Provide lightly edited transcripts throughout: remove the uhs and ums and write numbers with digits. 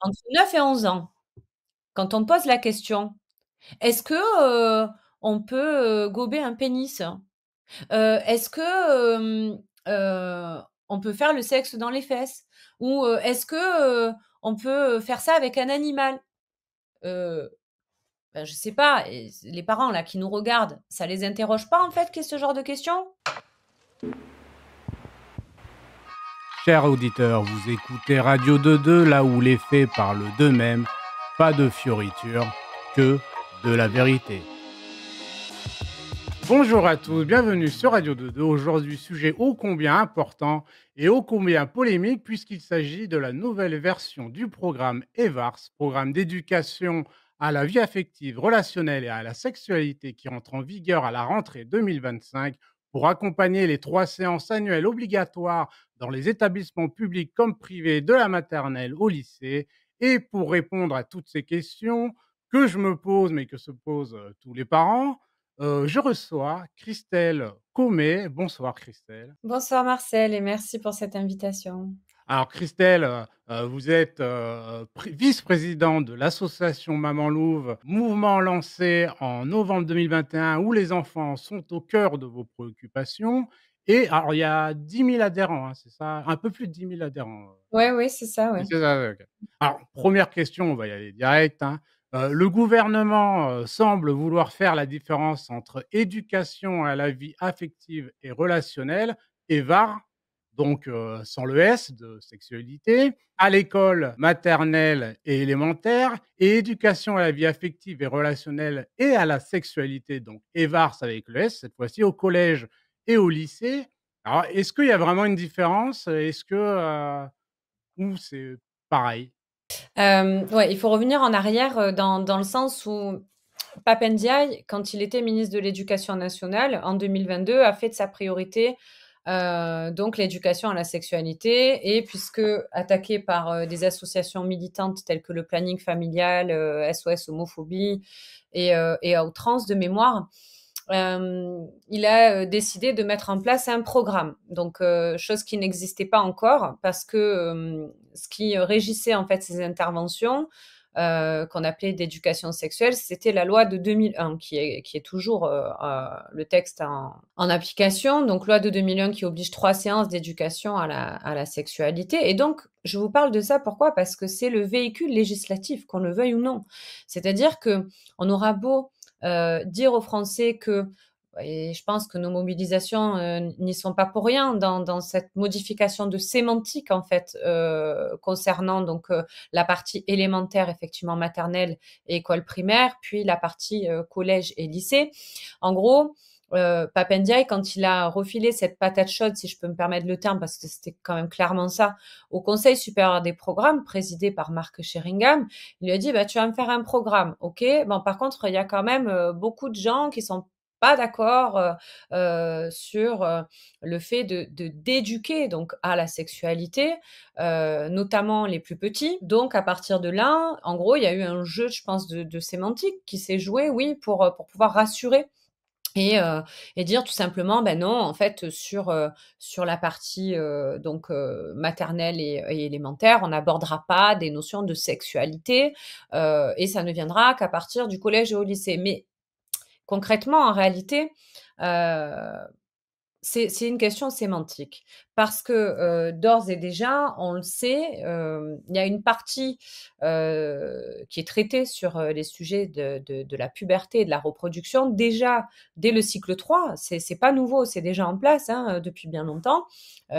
entre 9 et 11 ans, quand on pose la question: «Est-ce que, on peut, gober un pénis?» Est-ce que, on peut faire le sexe dans les fesses? Ou, est-ce que, on peut faire ça avec un animal? Heu, je sais pas et les parents là qui nous regardent, ça les interroge pas en fait qu'il y ait ce genre de questions? Chers auditeurs, vous écoutez Radio 22, là où les faits parlent d'eux-mêmes, pas de fioritures, que de la vérité. Bonjour à tous, bienvenue sur Radio 22. Aujourd'hui, sujet ô combien important et ô combien polémique puisqu'il s'agit de la nouvelle version du programme EVARS, programme d'éducation à la vie affective, relationnelle et à la sexualité qui entre en vigueur à la rentrée 2025 pour accompagner les 3 séances annuelles obligatoires dans les établissements publics comme privés de la maternelle au lycée. Et pour répondre à toutes ces questions que je me pose mais que se posent tous les parents, je reçois Christelle Comé. Bonsoir Christelle. Bonsoir Marcel et merci pour cette invitation. Alors Christelle, vous êtes, vice-présidente de l'association Maman Louve, mouvement lancé en novembre 2021 où les enfants sont au cœur de vos préoccupations et alors il y a 10 000 adhérents, hein, c'est ça? Un peu plus de 10 000 adhérents, Ouais, oui, c'est ça, ouais. oui, c'est ça, ouais, OK. Alors, première question, on va y aller direct, hein. Le gouvernement, semble vouloir faire la différence entre éducation à la vie affective et relationnelle, EVAR, donc sans le S de sexualité, à l'école maternelle et élémentaire et éducation à la vie affective et relationnelle et à la sexualité, donc EVARS avec le S cette fois-ci, au collège et au lycée. Alors, est-ce qu'il y a vraiment une différence? Est-ce que, ou c'est pareil? Ouais, il faut revenir en arrière, dans le sens où Pape Ndiaye, quand il était ministre de l'Éducation nationale, en 2022, a fait de sa priorité, donc l'éducation à la sexualité et puisque attaqué par, des associations militantes telles que le Planning familial, SOS homophobie et à outrance de mémoire, il a, décidé de mettre en place un programme. Donc, chose qui n'existait pas encore parce que, ce qui régissait en fait ces interventions, qu'on appelait d'éducation sexuelle, c'était la loi de 2001 qui est toujours, le texte en application. Donc loi de 2001 qui oblige 3 séances d'éducation à la sexualité et donc je vous parle de ça pourquoi? Parce que c'est le véhicule législatif, qu'on le veuille ou non. C'est-à-dire qu'on aura beau dire aux Français que et je pense que nos mobilisations n'y sont pas pour rien dans cette modification de sémantique en fait concernant donc la partie élémentaire effectivement maternelle et école primaire, puis la partie collège et lycée. En gros, Pape Ndiaye, quand il a refilé cette patate chaude, si je peux me permettre le terme, parce que c'était quand même clairement ça, au Conseil supérieur des programmes, présidé par Marc Sheringham, il lui a dit, bah, tu vas me faire un programme, ok. Bon, par contre, il y a quand même beaucoup de gens qui sont pas d'accord sur le fait d'éduquer donc à la sexualité, notamment les plus petits. Donc à partir de là, en gros, il y a eu un jeu, je pense, de sémantique qui s'est joué, oui, pour pouvoir rassurer et dire tout simplement: «Ben non, en fait, sur la partie, donc maternelle et élémentaire, on n'abordera pas des notions de sexualité, et ça ne viendra qu'à partir du collège et au lycée». Mais concrètement, en réalité, heu, c'est une question sémantique parce que, d'ores et déjà, on le sait, il y a une partie, qui est traitée sur, les sujets de la puberté et de la reproduction. Déjà, dès le cycle 3, c'est pas nouveau, c'est déjà en place, hein, depuis bien longtemps,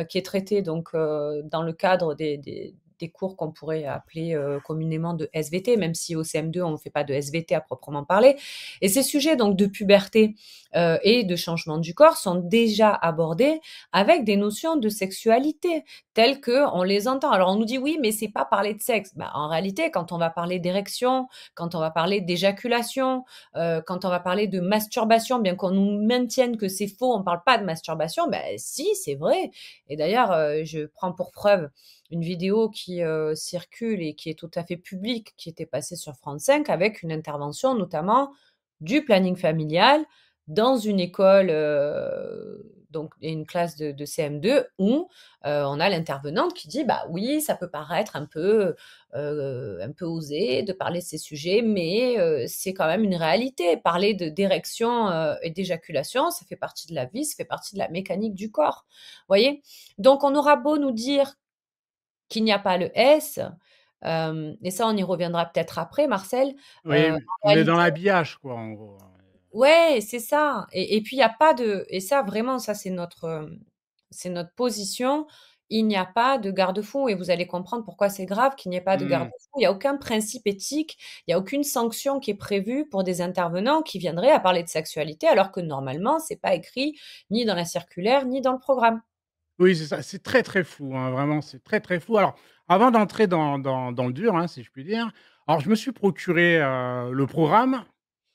qui est traité donc, dans le cadre des cours qu'on pourrait appeler, communément de SVT, même si au CM2, on ne fait pas de SVT à proprement parler. Et ces sujets donc de puberté, et de changement du corps sont déjà abordés avec des notions de sexualité telles qu'on les entend. Alors on nous dit oui, mais c'est pas parler de sexe. Bah, en réalité, quand on va parler d'érection, quand on va parler d'éjaculation, quand on va parler de masturbation, bien qu'on nous maintienne que c'est faux, on parle pas de masturbation, ben si, c'est vrai. Et d'ailleurs, je prends pour preuve une vidéo qui circule et qui est tout à fait publique, qui était passée sur France 5 avec une intervention notamment du planning familial dans une école donc une classe de CM2 où, on a l'intervenante qui dit: «Bah oui, ça peut paraître un peu osé de parler de ces sujets, mais c'est quand même une réalité. Parler d'érection, et d'éjaculation, ça fait partie de la vie, ça fait partie de la mécanique du corps». Vous voyez? Donc on aura beau nous dire qu'il n'y a pas le S, et ça on y reviendra peut-être après Marcel, Oui, en on est dans réalité l'habillage quoi, en gros, hein. ouais, c'est ça et puis il y a pas de et ça vraiment ça c'est notre position, il n'y a pas de garde-fou et vous allez comprendre pourquoi c'est grave qu'il n'y ait pas de Mmh. garde-fou. Il y a aucun principe éthique, il y a aucune sanction qui est prévue pour des intervenants qui viendraient à parler de sexualité alors que normalement c'est pas écrit ni dans la circulaire, ni dans le programme. Oui, c'est ça, c'est très, très fou, hein, vraiment, c'est très, très fou. Alors, avant d'entrer dans le dur, hein, si je puis dire, alors je me suis procuré, le programme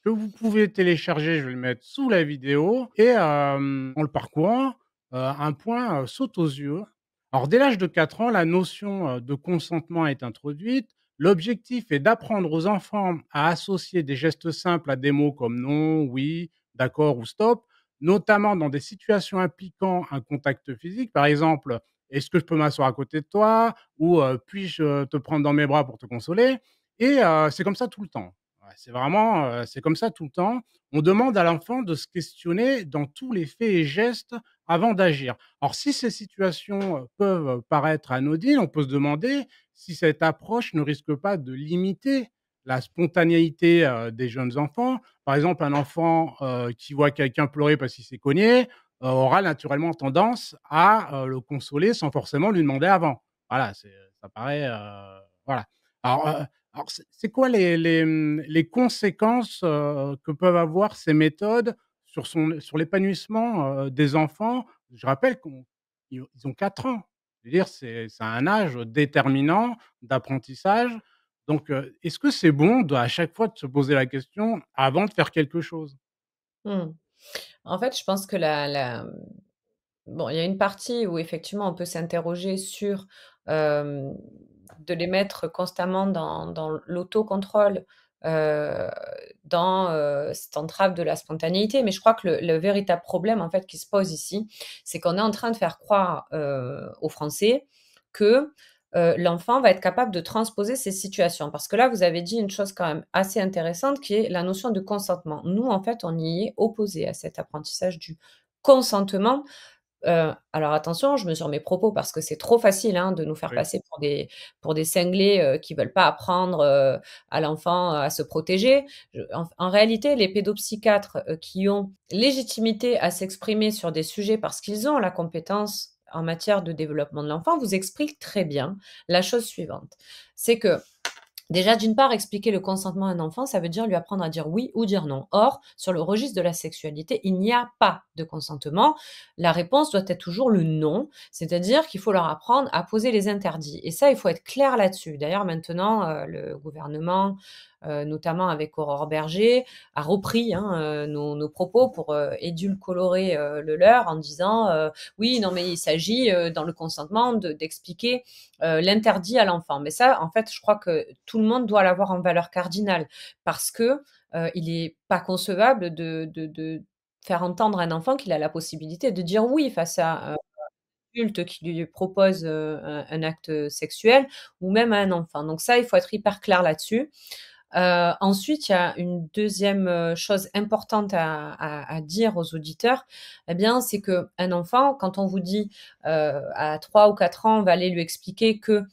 que vous pouvez télécharger, je vais le mettre sous la vidéo et en le parcourant, un point, saute aux yeux. Alors dès l'âge de 4 ans, la notion, de consentement est introduite. L'objectif est d'apprendre aux enfants à associer des gestes simples à des mots comme non, oui, d'accord ou stop, notamment dans des situations impliquant un contact physique. Par exemple: «Est-ce que je peux m'asseoir à côté de toi?» ou «Puis-je, te prendre dans mes bras pour te consoler?» et c'est comme ça tout le temps. Ouais, c'est vraiment, c'est comme ça tout le temps. On demande à l'enfant de se questionner dans tous les faits et gestes avant d'agir. Alors si ces situations, peuvent paraître anodines, on peut se demander si cette approche ne risque pas de limiter la spontanéité, des jeunes enfants. Par exemple, un enfant, qui voit quelqu'un pleurer parce qu'il s'est cogné, aura naturellement tendance à, le consoler sans forcément lui demander avant. Voilà, ça paraît, voilà. Alors, c'est quoi les conséquences, que peuvent avoir ces méthodes sur l'épanouissement, des enfants? Je rappelle qu'ils ont 4 ans. Je veux dire, c'est un âge déterminant d'apprentissage. Donc, est-ce que c'est bon à chaque fois de se poser la question avant de faire quelque chose? Mmh. En fait, je pense que bon, il y a une partie où effectivement on peut s'interroger sur, hem, de les mettre constamment dans l'autocontrôle, heu, dans, cette entrave de la spontanéité. Mais je crois que le véritable problème en fait qui se pose ici, c'est qu'on est en train de faire croire, aux Français que, l'enfant va être capable de transposer ces situations. Parce que là, vous avez dit une chose quand même assez intéressante qui est la notion de consentement. Nous, en fait, on y est opposés à cet apprentissage du consentement. Alors attention, je mesure mes propos parce que c'est trop facile, hein, de nous faire Oui. passer pour des cinglés, qui veulent pas apprendre, à l'enfant à se protéger. En réalité, les pédopsychiatres, qui ont légitimité à s'exprimer sur des sujets parce qu'ils ont la compétence en matière de développement de l'enfant, vous expliquent très bien la chose suivante. C'est que déjà, d'une part, expliquer le consentement à un enfant, ça veut dire lui apprendre à dire oui ou dire non. Or, sur le registre de la sexualité, il n'y a pas de consentement. La réponse doit être toujours le non, c'est-à-dire qu'il faut leur apprendre à poser les interdits. Et ça, il faut être clair là-dessus. D'ailleurs, maintenant, le gouvernement, notamment avec Aurore Berger, a repris hein, nos propos pour édulcorer le leur en disant oui, non, mais il s'agit dans le consentement d'expliquer l'interdit à l'enfant. Mais ça, en fait, je crois que tout le monde doit l'avoir en valeur cardinale parce que il est pas concevable de faire entendre à un enfant qu'il a la possibilité de dire oui face à un adulte qui lui propose un acte sexuel ou même à un enfant. Donc ça, il faut être hyper clair là-dessus. Ensuite, il y a une deuxième chose importante à dire aux auditeurs, eh bien, c'est qu'un enfant, quand on vous dit à 3 ou 4 ans, on va aller lui expliquer que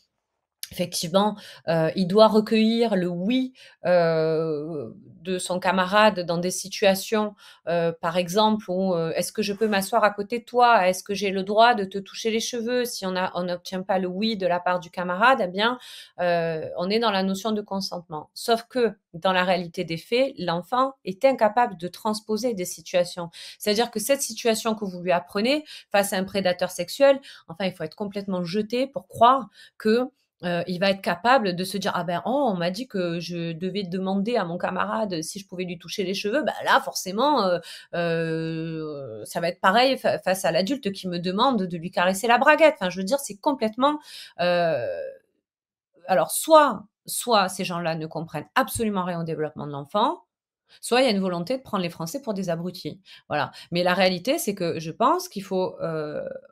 effectivement, il doit recueillir le «oui», de son camarade dans des situations, par exemple où, «Est-ce que je peux m'asseoir à côté de toi? Est-ce que j'ai le droit de te toucher les cheveux?» Si on n'obtient pas le «oui» de la part du camarade, eh bien, on est dans la notion de consentement. Sauf que, dans la réalité des faits, l'enfant est incapable de transposer des situations. C'est-à-dire que cette situation que vous lui apprenez face à un prédateur sexuel, enfin, il faut être complètement jeté pour croire que, il va être capable de se dire: «Ah ben, oh, on m'a dit que je devais demander à mon camarade si je pouvais lui toucher les cheveux, bah, là forcément, ça va être pareil face à l'adulte qui me demande de lui caresser la braguette». Enfin, je veux dire, c'est complètement, heu alors soit ces gens-là ne comprennent absolument rien au développement de l'enfant, soit il y a une volonté de prendre les Français pour des abrutis. Voilà. Mais la réalité, c'est que je pense qu'il faut,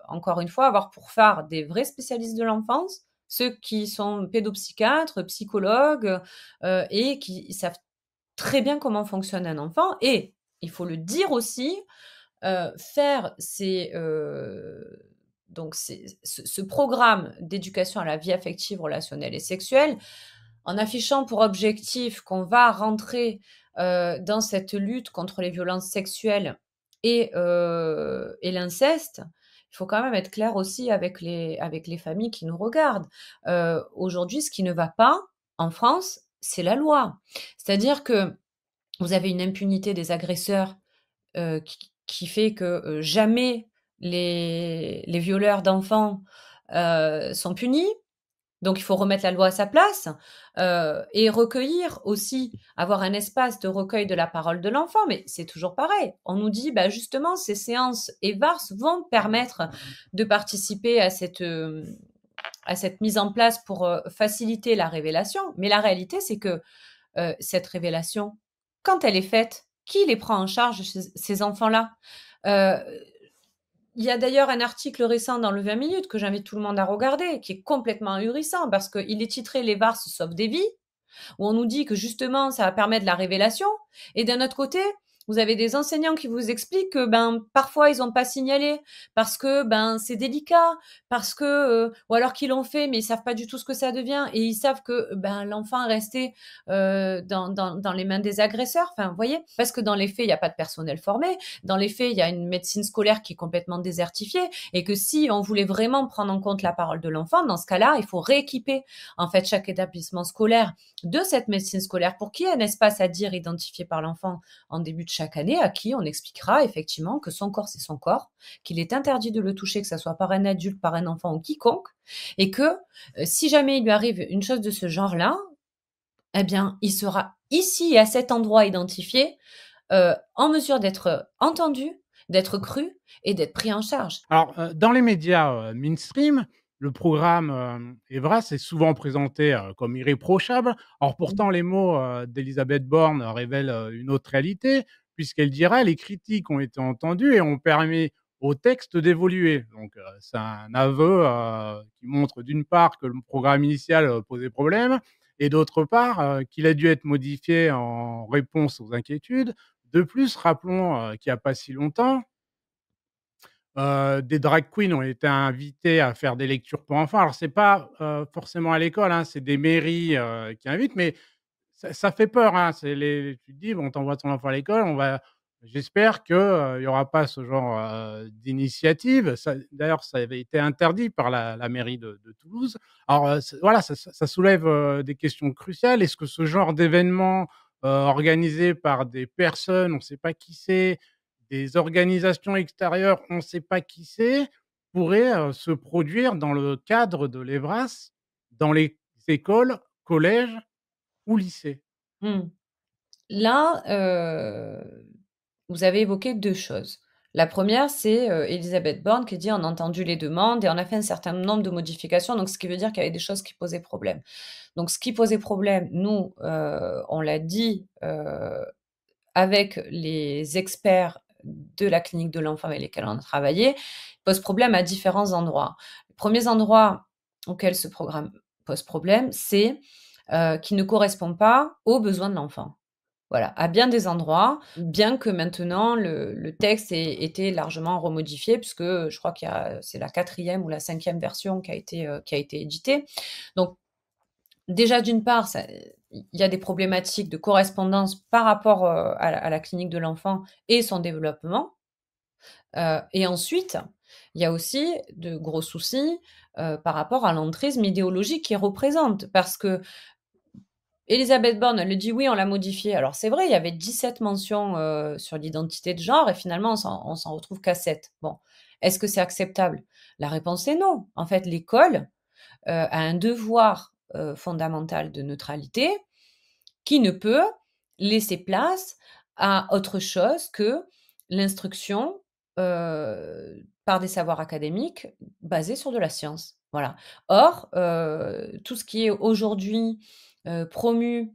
encore une fois, avoir pour phare des vrais spécialistes de l'enfance, ceux qui sont pédopsychiatres, psychologues, et qui savent très bien comment fonctionne un enfant. Et il faut le dire aussi, faire ce programme d'éducation à la vie affective, relationnelle et sexuelle, en affichant pour objectif qu'on va rentrer dans cette lutte contre les violences sexuelles et l'inceste. Il faut quand même être clair aussi avec les familles qui nous regardent. Aujourd'hui, ce qui ne va pas en France, c'est la loi. C'est-à-dire que vous avez une impunité des agresseurs qui fait que jamais les violeurs d'enfants sont punis. Donc il faut remettre la loi à sa place et recueillir aussi, avoir un espace de recueil de la parole de l'enfant. Mais c'est toujours pareil. On nous dit, bah, justement, ces séances EVARS vont permettre de participer à cette mise en place pour faciliter la révélation. Mais la réalité, c'est que cette révélation, quand elle est faite, qui les prend en charge, ces enfants-là? Il y a d'ailleurs un article récent dans le 20 minutes que j'invite tout le monde à regarder, qui est complètement ahurissant parce qu'il est titré Les VARS sauvent des vies, où on nous dit que justement ça va permettre la révélation. Et d'un autre côté, vous avez des enseignants qui vous expliquent que parfois ils n'ont pas signalé parce que c'est délicat, parce que ou alors qu'ils l'ont fait mais ils savent pas du tout ce que ça devient et ils savent que l'enfant est resté dans les mains des agresseurs. Enfin, vous voyez, parce que dans les faits il n'y a pas de personnel formé, dans les faits il y a une médecine scolaire qui est complètement désertifiée et que si on voulait vraiment prendre en compte la parole de l'enfant, dans ce cas-là, il faut rééquiper en fait chaque établissement scolaire de cette médecine scolaire pour qu'il y ait un espace à dire identifié par l'enfant en début de chaque année, à qui on expliquera effectivement que son corps, c'est son corps, qu'il est interdit de le toucher, que ce soit par un adulte, par un enfant ou quiconque, et que si jamais il lui arrive une chose de ce genre-là, eh bien, il sera ici, à cet endroit identifié, en mesure d'être entendu, d'être cru et d'être pris en charge. Alors, dans les médias, mainstream, le programme, Evras est souvent présenté, comme irréprochable. Or pourtant les mots, d'Elisabeth Borne révèlent, une autre réalité, puisqu'elle dira: «Les critiques ont été entendues et ont permis au texte d'évoluer». Donc, c'est un aveu, qui montre d'une part que le programme initial, posait problème et d'autre part, qu'il a dû être modifié en réponse aux inquiétudes. De plus, rappelons, qu'il y a pas si longtemps, des drag queens ont été invitées à faire des lectures pour enfants. Alors c'est pas, forcément à l'école, hein, c'est des mairies, qui invitent, mais ça fait peur, hein. C'est les Tu te dis: «Bon, tu ton enfant à l'école, on va». J'espère que, il y aura pas ce genre, d'initiative. Ça d'ailleurs, ça avait été interdit par la mairie de Toulouse. Alors, voilà, ça soulève, des questions cruciales. Est-ce que ce genre d'événement, organisé par des personnes, on ne sait pas qui c'est, des organisations extérieures, on ne sait pas qui c'est, pourrait, se produire dans le cadre de l'EVRAS, dans les écoles, collèges ou lycées? Mmh. Là, vous avez évoqué 2 choses. La première, c'est, Élisabeth Borne qui dit: «On a entendu les demandes et on a fait un certain nombre de modifications», donc ce qui veut dire qu'il y avait des choses qui posaient problème. Donc ce qui posait problème, nous, on l'a dit, avec les experts de la clinique de l'enfant avec lesquels on a travaillé, pose problème à différents endroits. Les premiers endroits auxquels ce programme pose problème, c'est, qu'il ne correspond pas aux besoins de l'enfant. Voilà, à bien des endroits, bien que maintenant le texte ait été largement remodifié puisque, je crois c'est la quatrième ou la cinquième version qui a été éditée. Donc déjà d'une part, il y a des problématiques de correspondance par rapport, à la clinique de l'enfant et son développement, et ensuite, il y a aussi de gros soucis, par rapport à l'entrisme idéologique qu'il représente. Parce que Elisabeth Borne, elle le dit: «Oui, on l'a modifié». Alors c'est vrai, il y avait 17 mentions, sur l'identité de genre et finalement on s'en retrouve qu'à 7. Bon, est-ce que c'est acceptable? La réponse est non. En fait, l'école, a un devoir, fondamental de neutralité qui ne peut laisser place à autre chose que l'instruction, par des savoirs académiques basés sur de la science. Voilà. Or, tout ce qui est aujourd'hui, promu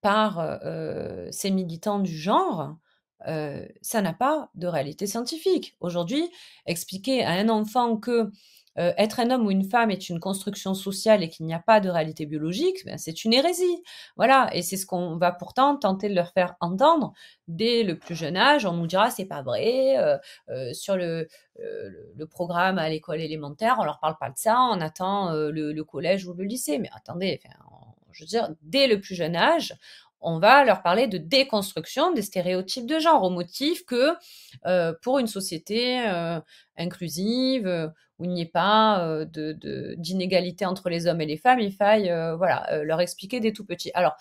par, ces militants du genre, ça n'a pas de réalité scientifique. Aujourd'hui, expliquer à un enfant que, être un homme ou une femme est une construction sociale et qu'il n'y a pas de réalité biologique, ben, c'est une hérésie. Voilà, et c'est ce qu'on va pourtant tenter de leur faire entendre dès le plus jeune âge. On nous dira: «C'est pas vrai, sur le programme à l'école élémentaire, on leur parle pas de ça, on attend, le collège ou le lycée». Mais attendez, enfin, je veux dire, dès le plus jeune âge, on va leur parler de déconstruction des stéréotypes de genre, au motif que, pour une société, inclusive, où il n'y ait pas, d'inégalité entre les hommes et les femmes, il faille, voilà, leur expliquer dès tout petit. Alors,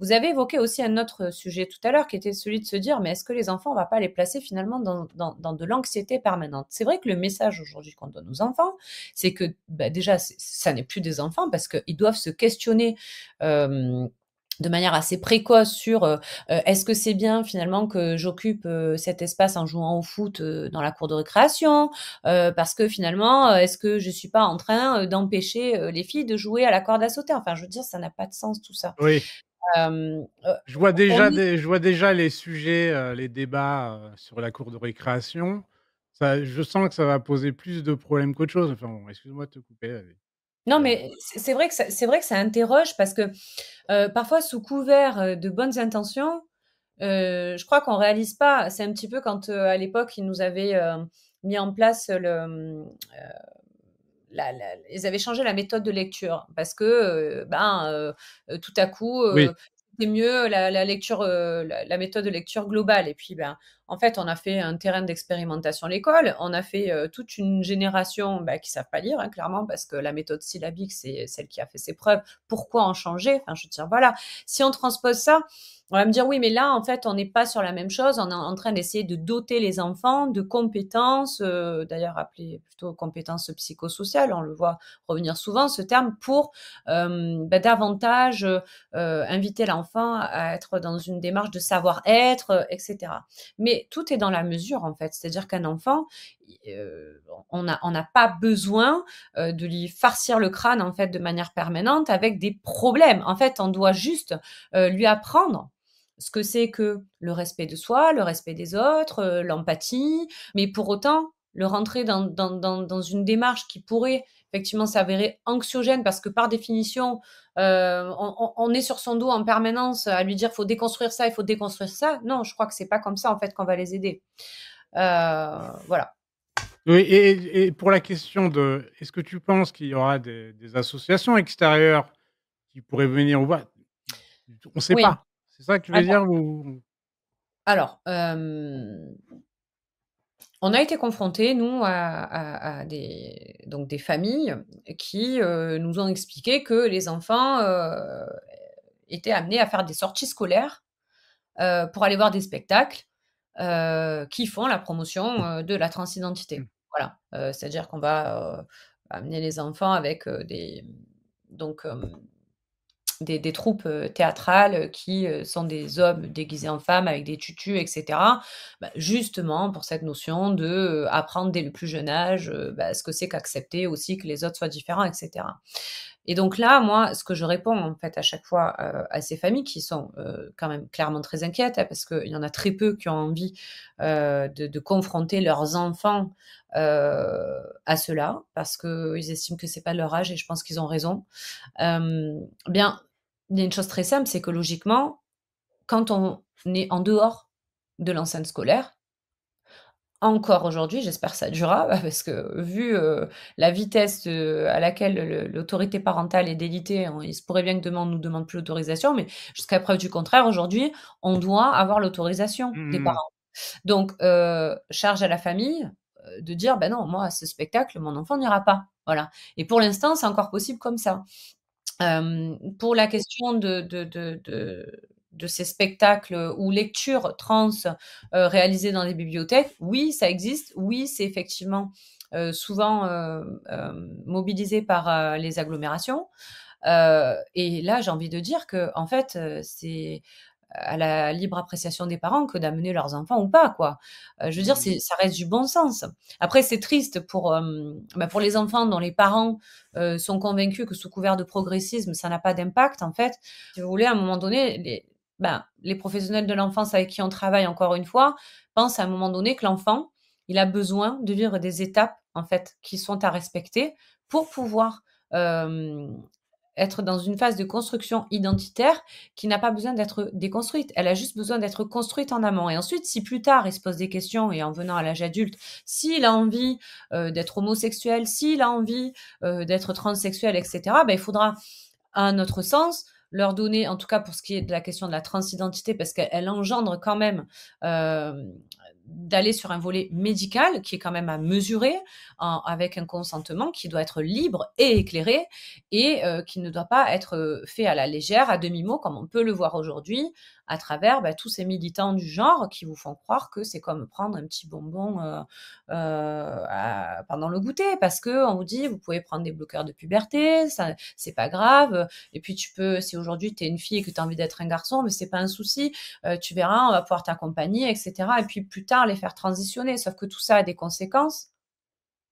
vous avez évoqué aussi un autre sujet tout à l'heure, qui était celui de se dire: «Mais est-ce que les enfants, on va pas les placer finalement dans de l'anxiété permanente?» C'est vrai que le message aujourd'hui qu'on donne aux enfants, c'est que, bah, déjà, ça n'est plus des enfants parce qu'ils doivent se questionner, hem de manière assez précoce sur, est-ce que c'est bien finalement que j'occupe, cet espace en jouant au foot, dans la cour de récréation? Parce que finalement, est-ce que je suis pas en train, d'empêcher, les filles de jouer à la corde à sauter? Enfin, je veux dire, ça n'a pas de sens tout ça. Oui, Hem, on est je vois déjà les sujets, les débats, sur la cour de récréation. Ça je sens que ça va poser plus de problèmes qu'autre chose. Enfin bon, excuse-moi de te couper, vas-y. non, Vas-y. mais c'est vrai que ça interroge parce que, parfois sous couvert, de bonnes intentions, je crois qu'on réalise pas. C'est un petit peu quand, à l'époque, ils nous avaient, mis en place ils avaient changé la méthode de lecture parce que, tout à coup, Oui, c'était mieux la lecture, la méthode de lecture globale et puis, ben, en fait, on a fait un terrain d'expérimentation à l'école. On a fait, toute une génération, bah, qui savent pas lire, hein, clairement, parce que la méthode syllabique, c'est celle qui a fait ses preuves. Pourquoi en changer? Enfin, je veux dire, voilà. Si on transpose ça, on va me dire: «Oui, mais là, en fait, on n'est pas sur la même chose. On est en train d'essayer de doter les enfants de compétences», d'ailleurs appelées plutôt compétences psychosociales, on le voit revenir souvent ce terme, pour, davantage, inviter l'enfant à être dans une démarche de savoir-être, et cetera. Mais tout est dans la mesure, en fait. C'est-à-dire qu'un enfant, on n'a pas besoin, de lui farcir le crâne, en fait, de manière permanente avec des problèmes. En fait, on doit juste, lui apprendre ce que c'est que le respect de soi, le respect des autres, l'empathie, mais pour autant, le rentrer dans une démarche qui pourrait effectivement s'avérer anxiogène parce que par définition, on est sur son dos en permanence à lui dire: «Faut déconstruire ça, il faut déconstruire ça». Non, je crois que c'est pas comme ça en fait qu'on va les aider. Voilà. oui et pour la question de est-ce que tu penses qu'il y aura des associations extérieures qui pourraient venir voir? On ne sait Oui, pas. C'est ça que tu veux alors dire ou? alors, on a été confrontés, nous, à des familles qui, nous ont expliqué que les enfants, étaient amenés à faire des sorties scolaires, pour aller voir des spectacles, qui font la promotion, de la transidentité. Voilà, c'est-à-dire qu'on va, amener les enfants avec, donc, des troupes, théâtrales, qui, sont des hommes déguisés en femmes avec des tutus et cetera. Bah, justement pour cette notion de, apprendre dès le plus jeune âge, ce que c'est qu'accepter aussi que les autres soient différents et cetera. Et donc là, moi, ce que je réponds en fait à chaque fois, à ces familles qui sont, quand même clairement très inquiètes, hein, parce qu'il y en a très peu qui ont envie, de confronter leurs enfants, à cela, parce qu'ils estiment que c'est pas leur âge et je pense qu'ils ont raison. Bien, il y a une chose très simple, c'est que logiquement, quand on est en dehors de l'enceinte scolaire, encore aujourd'hui, j'espère que ça durera, parce que vu, la vitesse, à laquelle l'autorité parentale est délitée, il se pourrait bien que demain on nous demande plus l'autorisation, mais jusqu'à preuve du contraire, aujourd'hui, on doit avoir l'autorisation des Mmh mh. parents. Donc, charge à la famille, de dire: «Ben non, moi à ce spectacle, mon enfant n'ira pas». Voilà, et pour l'instant, c'est encore possible comme ça. Pour la question de ces spectacles ou lectures trans, réalisées dans les bibliothèques, oui, ça existe. Oui, c'est effectivement, souvent, mobilisé par, les agglomérations. Et là, j'ai envie de dire qu'en fait, c'est, à la libre appréciation des parents que d'amener leurs enfants ou pas, quoi. Je veux dire, Mmh. ça reste du bon sens. Après, c'est triste pour les enfants dont les parents sont convaincus que sous couvert de progressisme, ça n'a pas d'impact, en fait. Si vous voulez, à un moment donné, les professionnels de l'enfance avec qui on travaille, encore une fois, pensent à un moment donné que l'enfant, il a besoin de vivre des étapes, en fait, qui sont à respecter pour pouvoir euh, être dans une phase de construction identitaire qui n'a pas besoin d'être déconstruite. Elle a juste besoin d'être construite en amont. Et ensuite, si plus tard il se pose des questions et en venant à l'âge adulte, s'il a envie d'être homosexuel, s'il a envie d'être transsexuel, etc., ben, il faudra, à notre sens, leur donner, en tout cas pour ce qui est de la question de la transidentité, parce qu'elle engendre quand même euh, d'aller sur un volet médical qui est quand même à mesurer avec un consentement qui doit être libre et éclairé et qui ne doit pas être fait à la légère, à demi-mot, comme on peut le voir aujourd'hui à travers tous ces militants du genre qui vous font croire que c'est comme prendre un petit bonbon pendant le goûter, parce qu'on vous dit vous pouvez prendre des bloqueurs de puberté, ça c'est pas grave, et puis tu peux, si aujourd'hui tu es une fille et que tu as envie d'être un garçon, mais c'est pas un souci, tu verras, on va pouvoir t'accompagner, etc. Et puis plus tard, les faire transitionner. Sauf que tout ça a des conséquences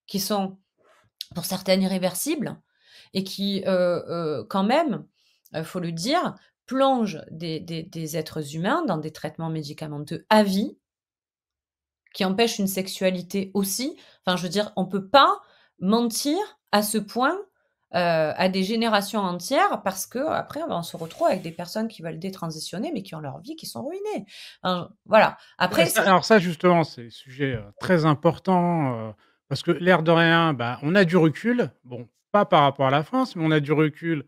qui sont, pour certaines, irréversibles et qui, quand même, il faut le dire, plongent des êtres humains dans des traitements médicamenteux à vie, qui empêchent une sexualité aussi. Enfin, je veux dire, on ne peut pas mentir à ce point à des générations entières parce que après on se retrouve avec des personnes qui veulent détransitionner mais qui ont leur vie qui sont ruinées. Enfin, voilà. Ouais, Après, ça alors ça justement, c'est sujet, très important, parce que l'air de rien, bah, on a du recul. Bon, pas par rapport à la France, mais on a du recul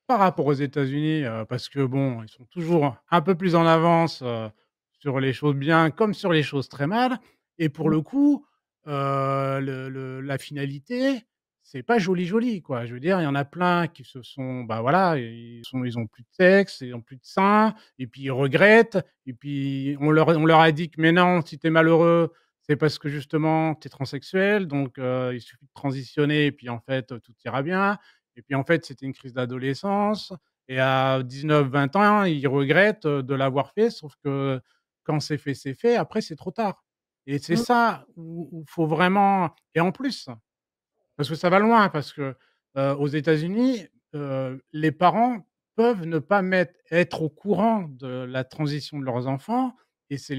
par rapport aux États-Unis, parce que bon, ils sont toujours un peu plus en avance, sur les choses bien comme sur les choses très mal et pour le coup, le la finalité, c'est pas joli, joli, quoi. Je veux dire, il y en a plein qui se sont bah, voilà, ils ont plus de sexe, ils ont plus de seins et puis ils regrettent et puis on leur a dit que: «Mais non, si tu es malheureux, c'est parce que justement tu es transsexuel, donc il suffit de transitionner et puis en fait, tout ira bien». Et puis, en fait, c'était une crise d'adolescence et à 19-20 ans, ils regrettent, de l'avoir fait, sauf que quand c'est fait, c'est fait. Après, c'est trop tard et c'est mmh, ça où faut vraiment et en plus, parce que ça va loin, parce que, aux États-Unis, les parents peuvent ne pas être au courant de la transition de leurs enfants et c'est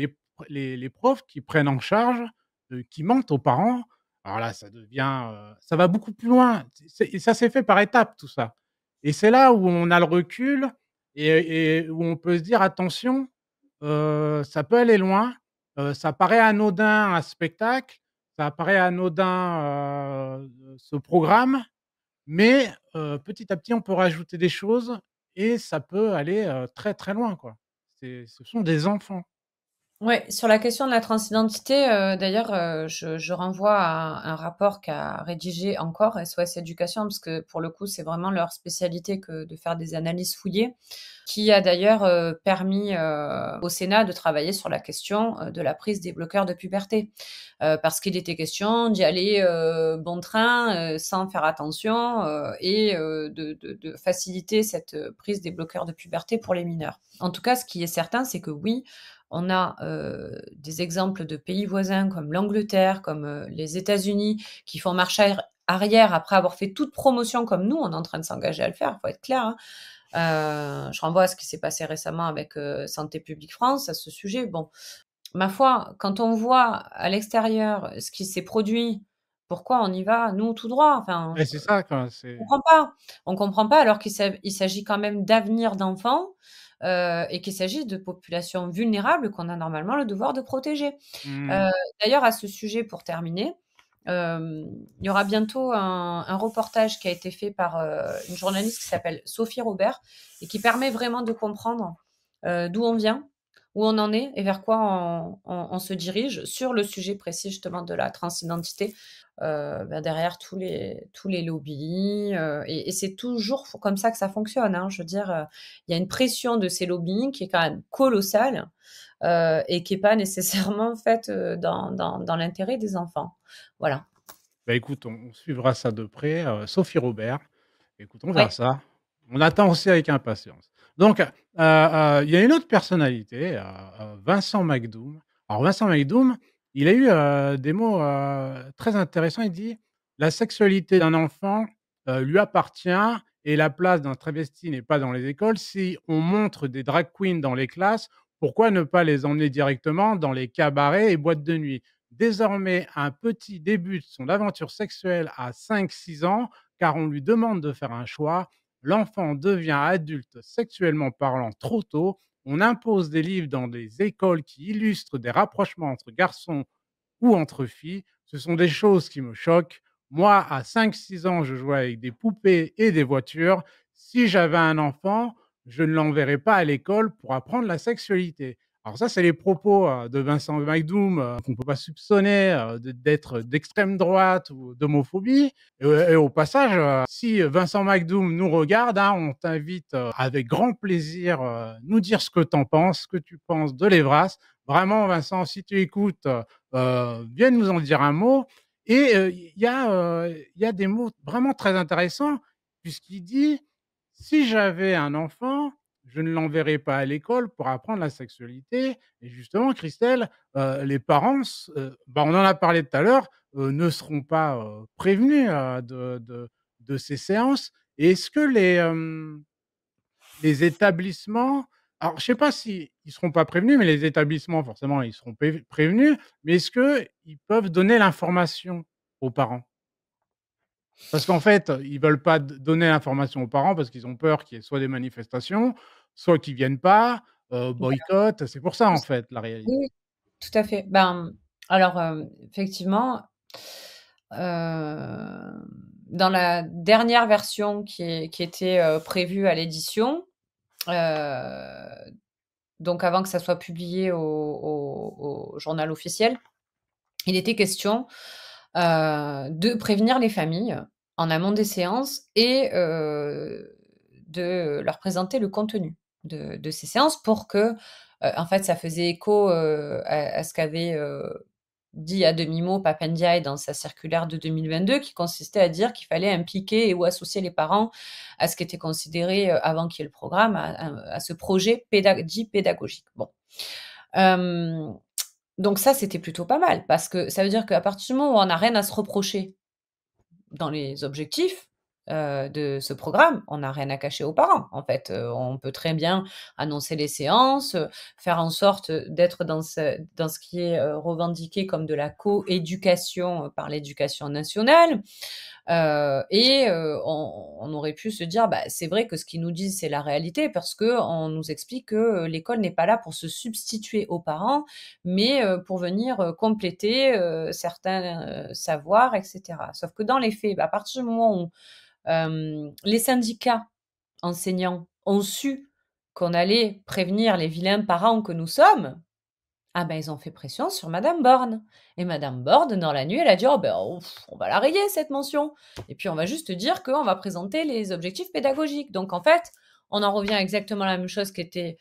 les profs qui prennent en charge, qui mentent aux parents. Alors là, ça devient, ça va beaucoup plus loin. Et ça s'est fait par étapes tout ça et c'est là où on a le recul et où on peut se dire: «Attention, ça peut aller loin». Ça paraît anodin un spectacle, ça paraît anodin, ce programme, mais petit à petit, on peut rajouter des choses et ça peut aller, très, très loin, quoi. Ce sont des enfants. ouais, sur la question de la transidentité, d'ailleurs, je renvoie à un rapport qu'a rédigé encore SOS Éducation, parce que pour le coup, c'est vraiment leur spécialité que de faire des analyses fouillées, qui a d'ailleurs permis au Sénat de travailler sur la question de la prise des bloqueurs de puberté. Parce qu'il était question d'y aller bon train, sans faire attention, et de faciliter cette prise des bloqueurs de puberté pour les mineurs. En tout cas, ce qui est certain, c'est que oui, on a des exemples de pays voisins comme l'Angleterre, comme les États-Unis, qui font marche arrière après avoir fait toute promotion comme nous, on est en train de s'engager à le faire, il faut être clair. Hein. Je renvoie à ce qui s'est passé récemment avec Santé publique France à ce sujet. Bon, ma foi, quand on voit à l'extérieur ce qui s'est produit, pourquoi on y va, nous, tout droit? Enfin, Ouais, c'est ça, quoi, on c'est comprend pas. On comprend pas alors il s'agit quand même d'avenir d'enfants et qu'il s'agit de populations vulnérables qu'on a normalement le devoir de protéger. mmh. Heu, D'ailleurs, à ce sujet, pour terminer, il y aura bientôt un reportage qui a été fait par une journaliste qui s'appelle Sophie Robert et qui permet vraiment de comprendre d'où on vient, où on en est et vers quoi on se dirige sur le sujet précis justement de la transidentité, derrière tous les lobbies, et c'est toujours comme ça que ça fonctionne, hein. Je veux dire, il y a une pression de ces lobbies qui est quand même colossale, et qui est pas nécessairement faite, dans l'intérêt des enfants. Voilà. Bah, écoute, on suivra ça de près, Sophie Robert. Écoute, on verra Ouais. ça. On attend aussi avec impatience. Donc, il y a une autre personnalité, Vincent McDoom. Alors Vincent McDoom, il a eu, des mots, très intéressants. Il dit: «La sexualité d'un enfant, lui appartient et la place d'un travesti n'est pas dans les écoles. Si on montre des drag queens dans les classes, pourquoi ne pas les emmener directement dans les cabarets et boîtes de nuit?» Désormais, un petit débute son aventure sexuelle à 5, 6 ans, car on lui demande de faire un choix. L'enfant devient adulte sexuellement parlant trop tôt. On impose des livres dans des écoles qui illustrent des rapprochements entre garçons ou entre filles. Ce sont des choses qui me choquent. Moi, à 5, 6 ans, je jouais avec des poupées et des voitures. Si j'avais un enfant, je ne l'enverrais pas à l'école pour apprendre la sexualité. Alors ça, c'est les propos de Vincent McDoom, qu'on ne peut pas soupçonner d'être d'extrême droite ou d'homophobie. Et au passage, si Vincent McDoom nous regarde, hein, on t'invite avec grand plaisir nous dire ce que tu en penses, ce que tu penses de l'Evras. Vraiment, Vincent, si tu écoutes, viens nous en dire un mot. Et il y a des mots vraiment très intéressants, puisqu'il dit: «Si j'avais un enfant, je ne l'enverrais pas à l'école pour apprendre la sexualité». Et justement, Christelle, les parents bah, on en a parlé tout à l'heure, ne seront pas, prévenus, de ces séances. Et est-ce que les établissements, alors je sais pas s'ils seront pas prévenus, mais les établissements forcément ils seront prévenus, mais est-ce qu'ils peuvent donner l'information aux parents? Parce qu'en fait, ils veulent pas donner l'information aux parents parce qu'ils ont peur qu'il y ait soit des manifestations, soit qu'ils viennent pas, boycott. C'est pour ça en fait la Oui, réalité. oui, tout à fait. Ben, alors, effectivement, dans la dernière version qui était, prévue à l'édition, heu, donc avant que ça soit publié au journal officiel, il était question, de prévenir les familles en amont des séances et de leur présenter le contenu de ces séances pour que, en fait, ça faisait écho, à ce qu'avait, dit à demi-mot Pap Ndiaye dans sa circulaire de 2022 qui consistait à dire qu'il fallait impliquer ou associer les parents à ce qui était considéré, avant qu'il y ait le programme, à ce projet dit pédagogique. Bon. Hem, donc ça, c'était plutôt pas mal parce que ça veut dire qu'à partir du moment où on n'a rien à se reprocher dans les objectifs, de ce programme, on n'a rien à cacher aux parents. En fait, on peut très bien annoncer les séances, faire en sorte d'être dans ce qui est, revendiqué comme de la coéducation, par l'éducation nationale. Et on aurait pu se dire: «Bah, c'est vrai que ce qu'ils nous disent, c'est la réalité», parce qu'on nous explique que, l'école n'est pas là pour se substituer aux parents, mais pour venir, compléter, certains, savoirs et cetera. Sauf que dans les faits, bah, à partir du moment où, les syndicats enseignants ont su qu'on allait prévenir les vilains parents que nous sommes, ah ben, ils ont fait pression sur madame Borne et madame Borne, dans la nuit, elle a dit: «Oh ben, on va la rayer cette mention et puis on va juste dire qu'on va présenter les objectifs pédagogiques». Donc en fait, on en revient exactement à la même chose qui était,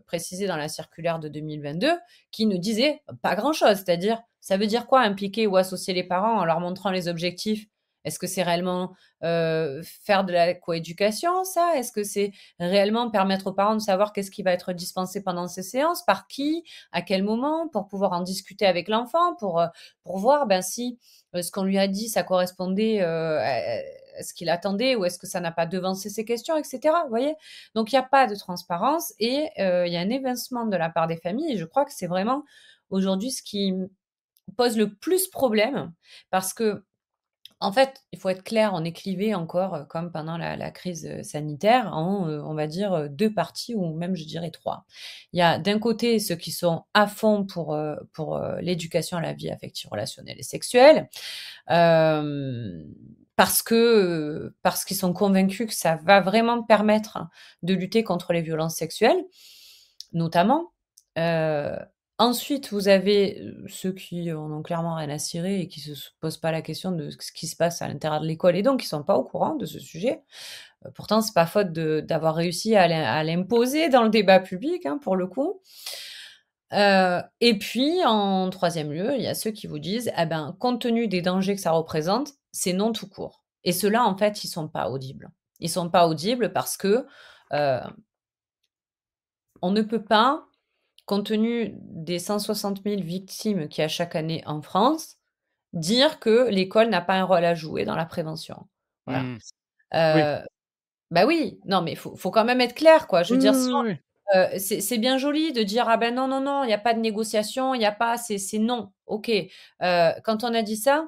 précisée dans la circulaire de 2022 qui ne disait pas grand-chose. C'est-à-dire, ça veut dire quoi impliquer ou associer les parents en leur montrant les objectifs? Est-ce que c'est réellement, faire de la coéducation ça? Est-ce que c'est réellement permettre aux parents de savoir qu'est-ce qui va être dispensé pendant ces séances? Par qui? À quel moment, pour pouvoir en discuter avec l'enfant, pour voir, ben, si, ce qu'on lui a dit, ça correspondait, à ce qu'il attendait ou est-ce que ça n'a pas devancé ses questions et cetera, vous voyez? Donc il y a pas de transparence et il y a un évincement de la part des familles et je crois que c'est vraiment aujourd'hui ce qui pose le plus problème parce que en fait, il faut être clair, on est clivé encore, comme pendant la crise, sanitaire en, on va dire, 2 parties ou même je dirais 3. Il y a d'un côté ceux qui sont à fond pour, l'éducation à la vie affective, relationnelle et sexuelle, hem, parce qu'ils sont convaincus que ça va vraiment permettre de lutter contre les violences sexuelles, notamment. Heu, Ensuite, vous avez, ceux qui en ont clairement rien à cirer et qui se posent pas la question de ce qui se passe à l'intérieur de l'école et donc qui sont pas au courant de ce sujet. Pourtant, c'est pas faute d'avoir réussi à l'imposer dans le débat public, hein, pour le coup. Et puis en troisième lieu, il y a ceux qui vous disent: «Ah ben, compte tenu des dangers que ça représente, c'est non tout court» et ceux-là, en fait, ils sont pas audibles. Ils sont pas audibles parce que, heu on ne peut pas, compte tenu des 160 000 victimes qu'il y a chaque année en France, dire que l'école n'a pas un rôle à jouer dans la prévention. Voilà. Mmh. Oui. Heu, Bah oui, non, mais faut quand même être clair, quoi. Je Oui, veux dire, si oui, oui, oui. c'est bien joli de dire: «Ah ben non, non, non, il y a pas de négociation, il y a pas c'est non». OK. Quand on a dit ça,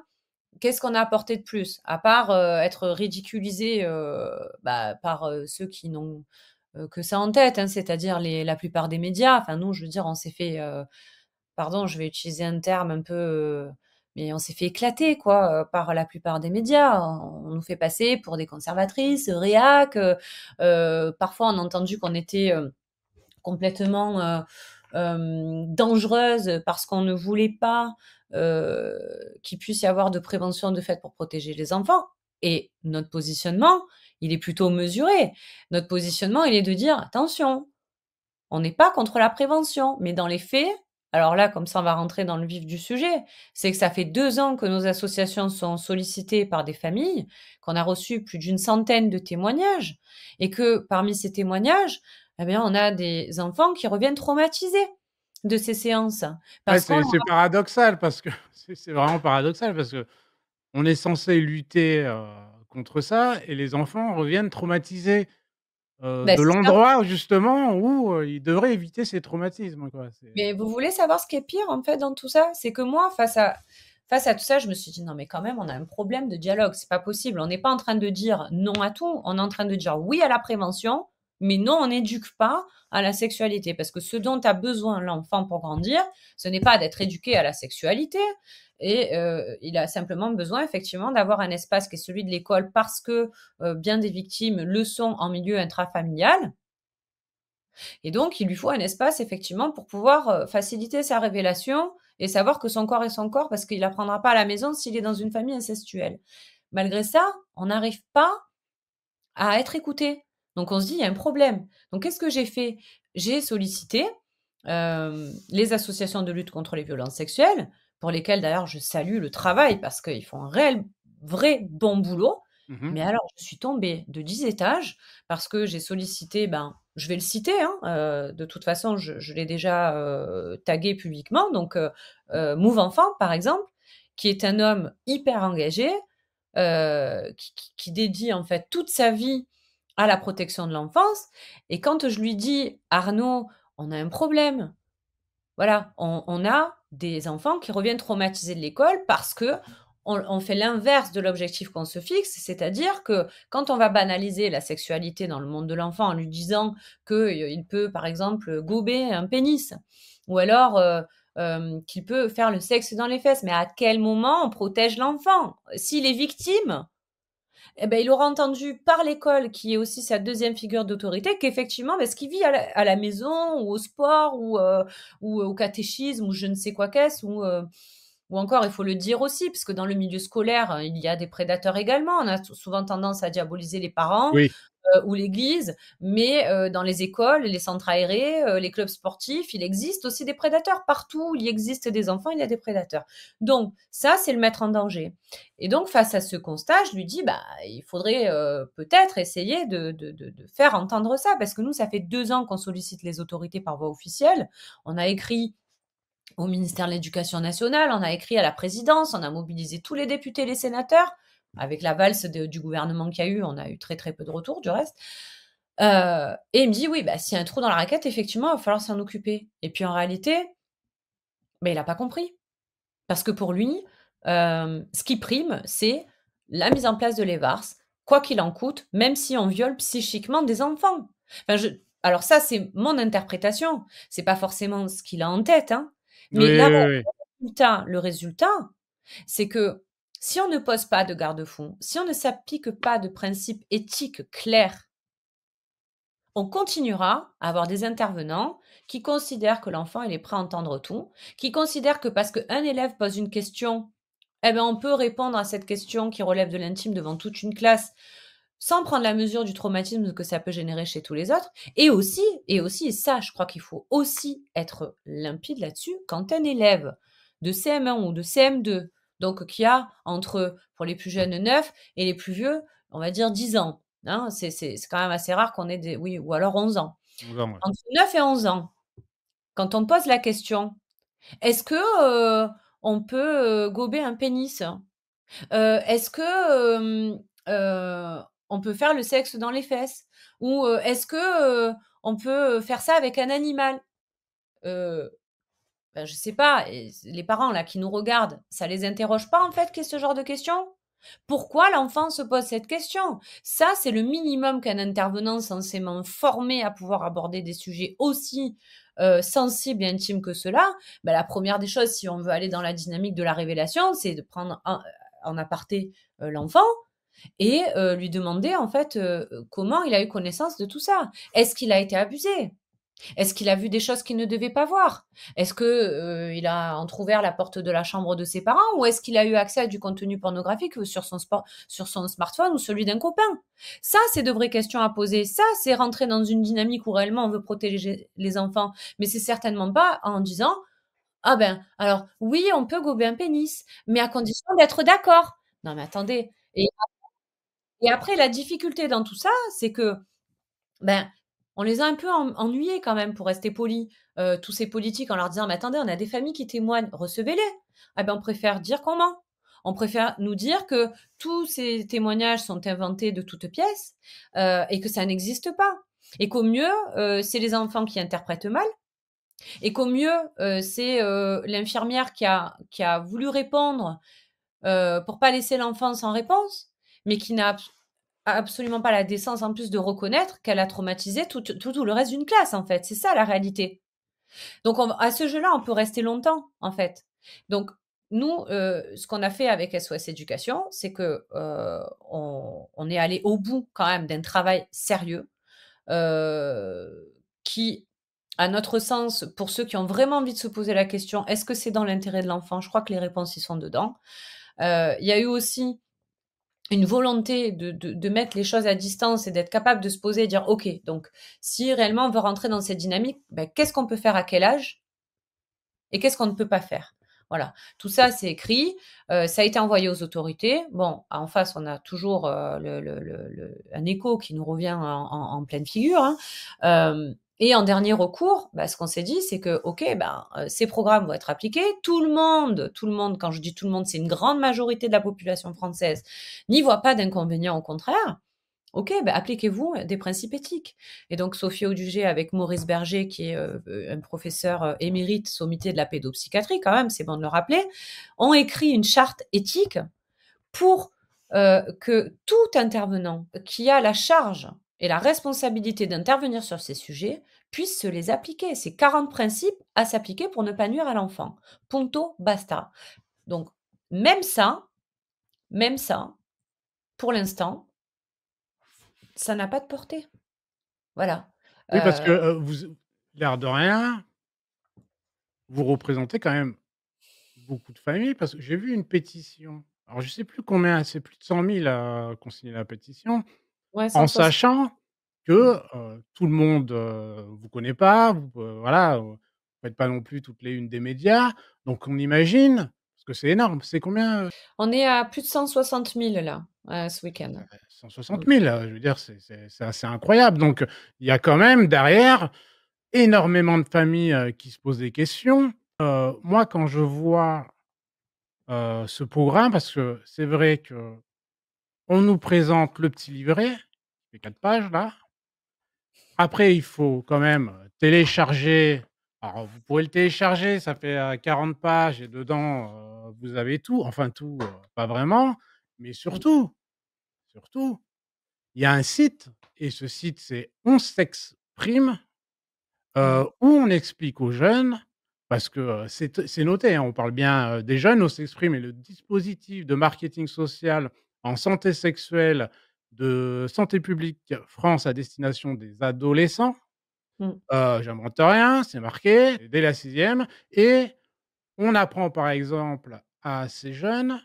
qu'est-ce qu'on a apporté de plus? À part, être ridiculisé, bah, par, ceux qui n'ont, que ça en tête, hein, c'est-à-dire la plupart des médias. Enfin nous, je veux dire, on s'est fait, pardon, je vais utiliser un terme un peu, mais on s'est fait éclater quoi, par la plupart des médias. On nous fait passer pour des conservatrices, réac, parfois on a entendu qu'on était, complètement, dangereuses parce qu'on ne voulait pas, heu, qu'il puisse y avoir de prévention de fait pour protéger les enfants et notre positionnement, il est plutôt mesuré. Notre positionnement, il est de dire: «Attention, on n'est pas contre la prévention, mais dans les faits, alors là, comme ça on va rentrer dans le vif du sujet, c'est que ça fait 2 ans que nos associations sont sollicitées par des familles, qu'on a reçu plus d'une centaine de témoignages et que parmi ces témoignages, eh bien, on a des enfants qui reviennent traumatisés de ces séances Ouais, parce qu'on leur c'est paradoxal parce que c'est vraiment paradoxal parce qu'on est censé lutter, contre ça et les enfants reviennent traumatisés, bah, de c'est ça. l'endroit justement où, ils devraient éviter ces traumatismes, quoi. C'est Mais vous voulez savoir ce qui est pire, en fait, dans tout ça? C'est que moi, face à tout ça, je me suis dit: «Non, mais quand même, on a un problème de dialogue, c'est pas possible. On n'est pas en train de dire non à tout, on est en train de dire oui à la prévention, mais non, on n'éduque pas à la sexualité». Parce que ce dont a besoin l'enfant pour grandir, ce n'est pas d'être éduqué à la sexualité et il a simplement besoin, effectivement, d'avoir un espace qui est celui de l'école parce que, bien des victimes le sont en milieu intrafamilial. Et donc, il lui faut un espace effectivement pour pouvoir, faciliter sa révélation et savoir que son corps est son corps parce qu'il apprendra pas à la maison s'il est dans une famille incestuelle. Malgré ça, on n'arrive pas à être écouté. Donc on se dit: «Il y a un problème». Donc qu'est-ce que j'ai fait? J'ai sollicité, les associations de lutte contre les violences sexuelles, pour lesquelles d'ailleurs je salue le travail parce qu'ils font un réel vrai bon boulot. mmh. Mais alors je suis tombée de 10 étages parce que j'ai sollicité, ben, je vais le citer, hein, de toute façon je l'ai déjà, tagué publiquement donc Move Enfant par exemple, qui est un homme hyper engagé, qui dédie en fait toute sa vie à la protection de l'enfance et quand je lui dis: «Arnaud, on a un problème, voilà, on a des enfants qui reviennent traumatisés de l'école parce qu'on fait l'inverse de l'objectif qu'on se fixe, c'est-à-dire que quand on va banaliser la sexualité dans le monde de l'enfant en lui disant qu'il peut, par exemple, gober un pénis ou alors, qu'il peut faire le sexe dans les fesses. Mais à quel moment on protège l'enfant? S'il est victime, eh ben, il aura entendu par l'école, qui est aussi sa deuxième figure d'autorité, qu'effectivement, ce qu'il vit à la maison ou au sport ou au catéchisme ou je ne sais quoi qu'est-ce ou encore, il faut le dire aussi, parce que dans le milieu scolaire, il y a des prédateurs également. On a souvent tendance à diaboliser les parents, Oui. ou l'Église, mais dans les écoles, les centres aérés, les clubs sportifs, il existe aussi des prédateurs. Partout où il existe des enfants, il y a des prédateurs. Donc ça, c'est le mettre en danger. Et donc face à ce constat, je lui dis: «Bah, il faudrait, peut-être essayer de faire entendre ça». Parce que nous, ça fait 2 ans qu'on sollicite les autorités par voie officielle. On a écrit au ministère de l'Éducation nationale, on a écrit à la présidence, on a mobilisé tous les députés et les sénateurs. Avec la valse du gouvernement qu'il y a eu, on a eu très très peu de retours du reste. Et il me dit: «Oui, bah, s'il y a un trou dans la raquette, effectivement, il va falloir s'en occuper». Et puis en réalité, il n'a pas compris. Parce que pour lui, ce qui prime, c'est la mise en place de l'EVARS, quoi qu'il en coûte, même si on viole psychiquement des enfants. Enfin, alors ça, c'est mon interprétation. C'est pas forcément ce qu'il a en tête, hein. Oui, Mais là, oui, oui. le résultat, c'est que si on ne pose pas de garde-fous, si on ne s'applique pas de principes éthiques clairs, on continuera à avoir des intervenants qui considèrent que l'enfant, il est prêt à entendre tout, qui considèrent que parce qu'un élève pose une question, eh ben, on peut répondre à cette question qui relève de l'intime devant toute une classe, sans prendre la mesure du traumatisme que ça peut générer chez tous les autres. Et ça, je crois qu'il faut aussi être limpide là-dessus, quand un élève de CM1 ou de CM2, donc qui a entre, pour les plus jeunes, 9 et les plus vieux, on va dire 10 ans, hein, c'est quand même assez rare qu'on ait des, oui, ou alors 11 ans. 11 ans, ouais. Entre 9 et 11 ans, quand on pose la question: «Est-ce que, on peut, gober un pénis?» Est-ce que, on peut faire le sexe dans les fesses? Ou, est-ce que, on peut, faire ça avec un animal? Heu, je sais pas et les parents là qui nous regardent, ça les interroge pas en fait qu'il y ait ce genre de questions? Pourquoi l'enfant se pose cette question? Ça, c'est le minimum qu'un intervenant censément formé à pouvoir aborder des sujets aussi, sensibles et intimes que cela, la première des choses, si on veut aller dans la dynamique de la révélation, c'est de prendre en aparté, l'enfant et lui demander en fait, comment il a eu connaissance de tout ça. Est-ce qu'il a été abusé? Est-ce qu'il a vu des choses qu'il ne devait pas voir? Est-ce que, il a entrouvert la porte de la chambre de ses parents? Ou est-ce qu'il a eu accès à du contenu pornographique, sur son smartphone ou celui d'un copain? Ça, c'est de vraies questions à poser. Ça, c'est rentrer dans une dynamique où réellement on veut protéger les enfants. Mais c'est certainement pas en disant: «Ah ben, alors oui, on peut gober un pénis, mais à condition d'être d'accord». Non mais attendez et après la difficulté dans tout ça, c'est que, ben, on les a un peu ennuyés quand même, pour rester poli, tous ces politiques en leur disant: «Mais attendez, on a des familles qui témoignent, recevez-les». Ah ben, on préfère dire qu'on ment. On préfère nous dire que tous ces témoignages sont inventés de toutes pièces, et que ça n'existe pas et qu'au mieux, c'est les enfants qui interprètent mal et qu'au mieux, c'est, l'infirmière qui a voulu répondre, pour pas laisser l'enfant sans réponse, mais qui n'a absolument pas la décence en plus de reconnaître qu'elle a traumatisé tout le reste d'une classe, en fait. C'est ça la réalité. Donc à ce jeu-là, on peut rester longtemps, en fait. Donc nous, ce qu'on a fait avec SOS Éducation, c'est que on est allé au bout quand même d'un travail sérieux qui, à notre sens, pour ceux qui ont vraiment envie de se poser la question, est-ce que c'est dans l'intérêt de l'enfant? Je crois que les réponses y sont dedans. Il y a eu aussi une volonté de mettre les choses à distance et d'être capable de se poser et dire: «OK, donc si réellement on veut rentrer dans cette dynamique, qu'est-ce qu'on peut faire à quel âge et qu'est-ce qu'on ne peut pas faire?» Voilà, tout ça, c'est écrit, ça a été envoyé aux autorités. Bon, en face, on a toujours, le un écho qui nous revient en pleine figure, hein, et en dernier recours, ce qu'on s'est dit, c'est que OK, ces programmes vont être appliqués. Tout le monde, quand je dis tout le monde, c'est une grande majorité de la population française, n'y voit pas d'inconvénient, au contraire. OK, appliquez-vous des principes éthiques. Et donc Sophie Audugé avec Maurice Berger, qui est un professeur émérite sommité de la pédopsychiatrie, quand même, c'est bon de le rappeler, ont écrit une charte éthique pour que tout intervenant qui a la charge et la responsabilité d'intervenir sur ces sujets puisse se les appliquer. C'est 40 principes à s'appliquer pour ne pas nuire à l'enfant. Punto, basta. Donc, même ça, même ça, pour l'instant, ça n'a pas de portée. Voilà. Oui, parce que, Heu, vous l'air de rien, vous représentez quand même beaucoup de familles parce que j'ai vu une pétition. Alors je sais plus combien, c'est plus de 100 000 qui ont signé la pétition, ouais, en 160. sachant Mmh. que, tout le monde, vous connaît pas, vous, voilà, vous faites pas non plus toutes les unes des médias, donc on imagine, parce que c'est énorme, c'est combien, On est à plus de 160 000 là, ce week-end. cent Mmh. soixante mille je veux dire, c'est assez incroyable, donc il y a quand même derrière énormément de familles, qui se posent des questions. Moi, quand je vois, ce programme, parce que c'est vrai qu'on nous présente le petit livret, qui fait 4 pages là. Après, il faut quand même télécharger. Alors, vous pouvez le télécharger, ça fait, 40 pages et dedans, vous avez tout, enfin tout, pas vraiment, mais Mmh. surtout, il y a un site et ce site, c'est On s'exprime, Mmh. où on explique aux jeunes parce que, c'est noté, hein, on parle bien, des jeunes. On s'exprime est le dispositif de marketing social en santé sexuelle de Santé publique France à destination des adolescents. Mmh. J'invente rien, c'est marqué dès la sixième et on apprend par exemple à ces jeunes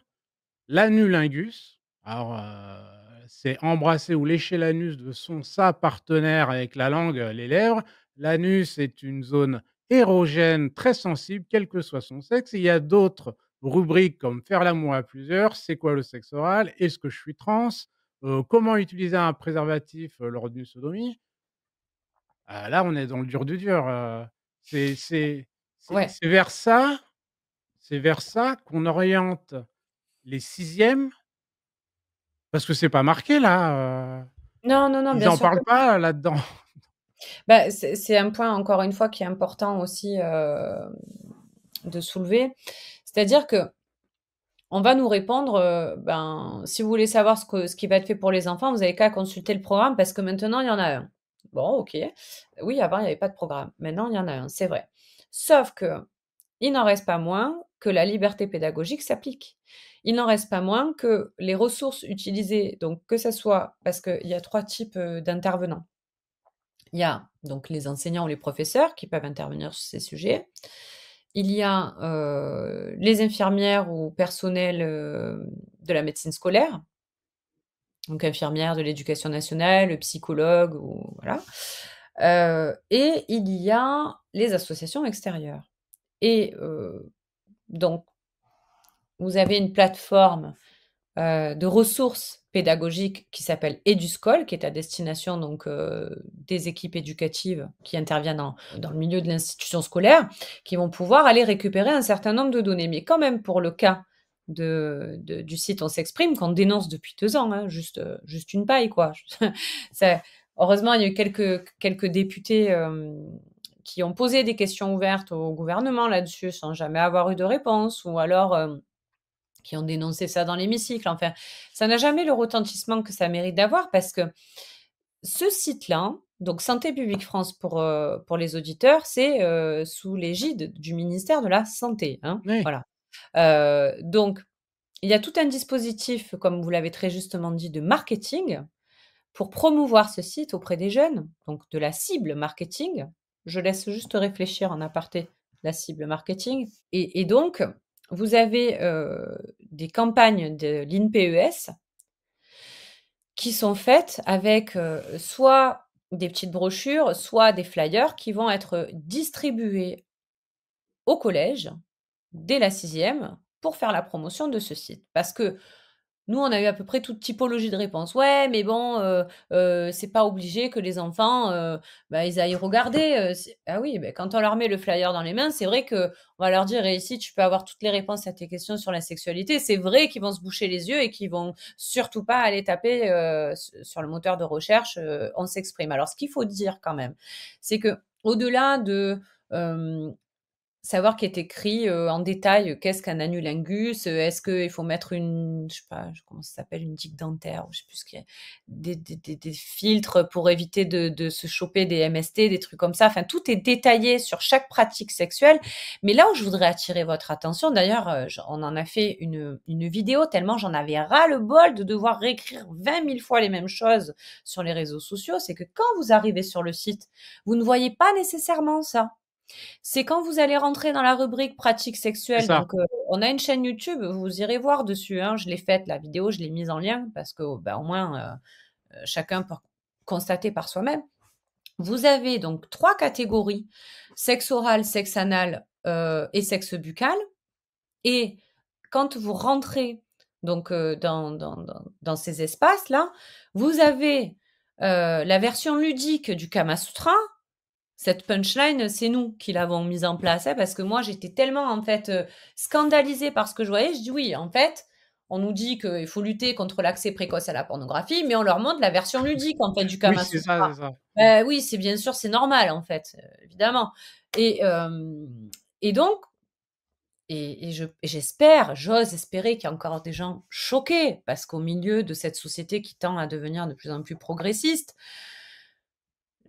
l'anulingus. Alors, c'est embrasser ou lécher l'anus de son sa partenaire avec la langue, les lèvres. L'anus est une zone érogène très sensible, quel que soit son sexe. Et il y a d'autres rubriques comme faire l'amour à plusieurs, c'est quoi le sexe oral, est-ce que je suis trans, comment utiliser un préservatif, lors d'une sodomie. ah là, on est dans le dur du dur, c'est c'est c'est Ouais. c'est vers ça c'est vers ça qu'on oriente les sixièmes parce que c'est pas marqué là, Non, non, non, ils bien en sûr que parlent pas là-dedans. bah, c'est un point encore une fois qui est important aussi, de soulever. C'est-à-dire que on va nous répondre, ben, si vous voulez savoir ce qui va être fait pour les enfants, vous avez qu'à consulter le programme parce que maintenant il y en a un. Bon, OK. Oui, avant il y avait pas de programme. Maintenant il y en a un, c'est vrai. Sauf que il n'en reste pas moins que la liberté pédagogique s'applique. Il n'en reste pas moins que les ressources utilisées, donc que ça soit parce qu'il y a 3 types, d'intervenants. Il y a donc les enseignants ou les professeurs qui peuvent intervenir sur ces sujets. Il y a, les infirmières ou personnels, de la médecine scolaire, donc infirmières de l'éducation nationale, psychologues ou voilà. Et il y a les associations extérieures et donc vous avez une plateforme, de ressources pédagogiques qui s'appelle Eduscol, qui est à destination donc, des équipes éducatives qui interviennent dans le milieu de l'institution scolaire, qui vont pouvoir aller récupérer un certain nombre de données. Mais quand même pour le cas du site On s'exprime qu'on dénonce depuis 2 ans, hein, juste une paille quoi. Ça heureusement il y a eu quelques députés, qui ont posé des questions ouvertes au gouvernement là-dessus sans jamais avoir eu de réponse ou alors, qui ont dénoncé ça dans l'hémicycle. Enfin, ça n'a jamais le retentissement que ça mérite d'avoir parce que ce site-là, donc Santé publique France pour les auditeurs, c'est, sous l'égide du ministère de la Santé, hein, Oui, voilà. Donc il y a tout un dispositif, comme vous l'avez très justement dit, de marketing pour promouvoir ce site auprès des jeunes, donc de la cible marketing. Je laisse juste réfléchir en aparté la cible marketing et donc vous avez, des campagnes de l'INPES qui sont faites avec, soit des petites brochures, soit des flyers qui vont être distribués au collège dès la sixième pour faire la promotion de ce site. Parce que nous, on a eu à peu près toute typologie de réponse. «Ouais, mais bon, c'est pas obligé que les enfants, bah, ils aillent regarder, c'est» ah oui, beh, quand on leur met le flyer dans les mains, c'est vrai qu'on va leur dire: «Et ici, tu peux avoir toutes les réponses à tes questions sur la sexualité». C'est vrai qu'ils vont se boucher les yeux et qu'ils vont surtout pas aller taper, sur le moteur de recherche, «On s'exprime». Alors ce qu'il faut dire quand même, c'est qu'au-delà de, hem savoir qui est écrit, en détail, qu'est-ce qu'un anulingus, est-ce qu'il faut mettre une je sais pas, comment ça s'appelle? Une digue dentaire ou je sais plus ce qu'il y a, des filtres pour éviter de se choper des MST, des trucs comme ça. Enfin, tout est détaillé sur chaque pratique sexuelle. Mais là où je voudrais attirer votre attention, d'ailleurs, j'en on en a fait une vidéo tellement j'en avais ras le bol de devoir réécrire 20 000 fois les mêmes choses sur les réseaux sociaux, c'est que quand vous arrivez sur le site, vous ne voyez pas nécessairement ça. C'est quand vous allez rentrer dans la rubrique pratiques c'est sexuelles, ça. donc on a une chaîne YouTube, vous irez voir dessus, hein. Je l'ai faite la vidéo, je l'ai mise en lien parce que, bah, au moins, chacun peut constater par soi-même. Vous avez donc 3 catégories: sexe oral, sexe anal, et sexe buccal et quand vous rentrez donc dans ces espaces-là, vous avez, la version ludique du Kama Sutra. Cette punchline, c'est nous qui l'avons mise en place, hein, parce que moi, j'étais tellement, en fait, scandalisée par ce que je voyais. Je dis: «Oui, en fait, on nous dit qu'il faut lutter contre l'accès précoce à la pornographie, mais on leur montre la version ludique, en fait, du Oui, Kama Sutra». c'est ça. Mmh. Oui, c'est bien sûr, c'est normal, en fait, évidemment et et donc j'ose espérer qu'il y a encore des gens choqués, parce qu'au milieu de cette société qui tend à devenir de plus en plus progressiste,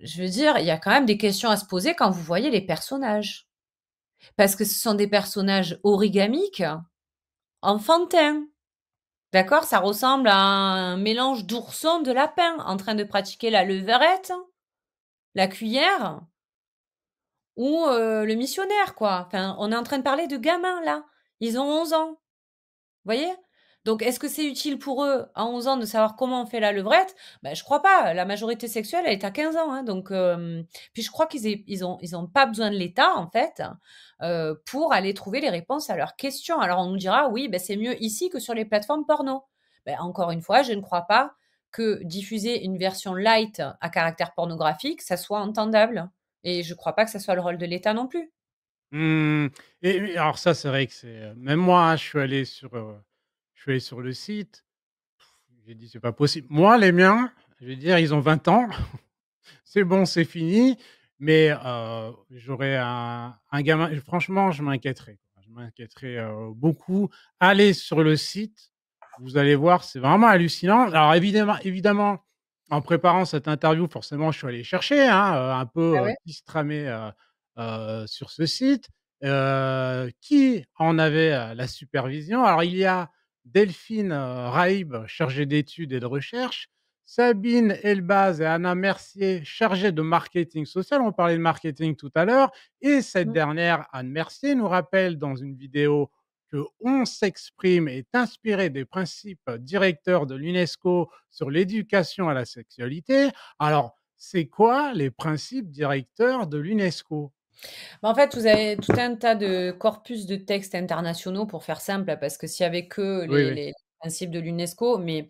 je veux dire, il y a quand même des questions à se poser quand vous voyez les personnages. Parce que ce sont des personnages origamiques, enfantins. D'accord? Ça ressemble à un mélange d'ourson, de lapin, en train de pratiquer la levrette, la cuillère ou le missionnaire, quoi. Enfin, on est en train de parler de gamins, là. Ils ont 11 ans. Voyez? Donc est-ce que c'est utile pour eux, à 11 ans, de savoir comment on fait la levrette? Ben je crois pas. La majorité sexuelle, elle est à 15 ans, hein, donc puis je crois qu'ils ont pas besoin de l'État, en fait, pour aller trouver les réponses à leurs questions. Alors on nous dira: «Oui, ben c'est mieux ici que sur les plateformes porno». Ben encore une fois, je ne crois pas que diffuser une version light à caractère pornographique, ça soit entendable. Et je crois pas que ça soit le rôle de l'État non plus. Mmh. Et alors ça, c'est vrai que c'est, même moi, hein, je suis allé sur le site, j'ai dit: «C'est pas possible». Moi, les miens, je vais dire, ils ont 20 ans, c'est bon, c'est fini, mais j'aurais un gamin franchement, je m'inquiéterais, quoi. Je m'inquiéterais, beaucoup. Allez sur le site, vous allez voir, c'est vraiment hallucinant. Alors évidemment, en préparant cette interview, forcément, je suis allé chercher, hein, un peu, Ah ouais? qui se tramait, sur ce site, qui en avait, la supervision. Alors il y a Delphine, Raïb, chargée d'études et de recherche, Sabine Elbaz et Anna Mercier, chargées de marketing social. On parlait de marketing tout à l'heure. Et cette Mmh. dernière, Anne Mercier, nous rappelle dans une vidéo que On s'exprime est inspiré des principes directeurs de l'UNESCO sur l'éducation à la sexualité. Alors, c'est quoi les principes directeurs de l'UNESCO? Bah, en fait, vous avez tout un tas de corpus de textes internationaux pour faire simple, parce que s'il y avait que Oui, les oui. les principes de l'UNESCO, mais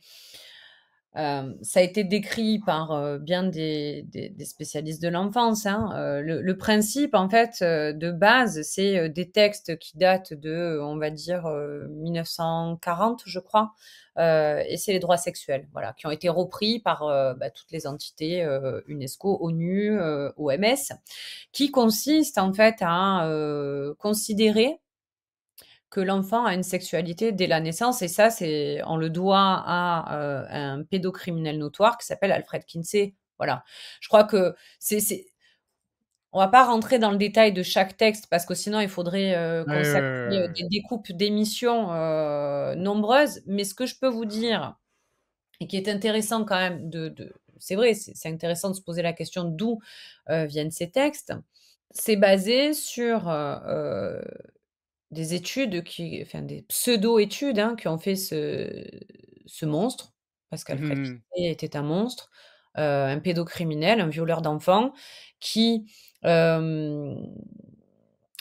ça a été décrit par, bien des spécialistes de l'enfance, hein. Le principe, en fait, de base, c'est, des textes qui datent de, on va dire, 1940, je crois, et c'est les droits sexuels, voilà, qui ont été repris par, toutes les entités, UNESCO, ONU, OMS, qui consistent, en fait, à, considérer que l'enfant a une sexualité dès la naissance, et ça, on le doit à un pédocriminel notoire qui s'appelle Alfred Kinsey. Voilà. Je crois que on va pas rentrer dans le détail de chaque texte, parce que sinon il faudrait Ouais, ouais, consacrer ouais, ouais. des découpes d'émissions nombreuses. Mais ce que je peux vous dire, et qui est intéressant quand même c'est vrai, c'est intéressant de se poser la question d'où viennent ces textes. C'est basé sur des études enfin des pseudo-études, hein, qui ont fait ce monstre, parce Mmh qu'Alfred mh. Kinsey était un monstre, un pédocriminel, un violeur d'enfants qui, hem,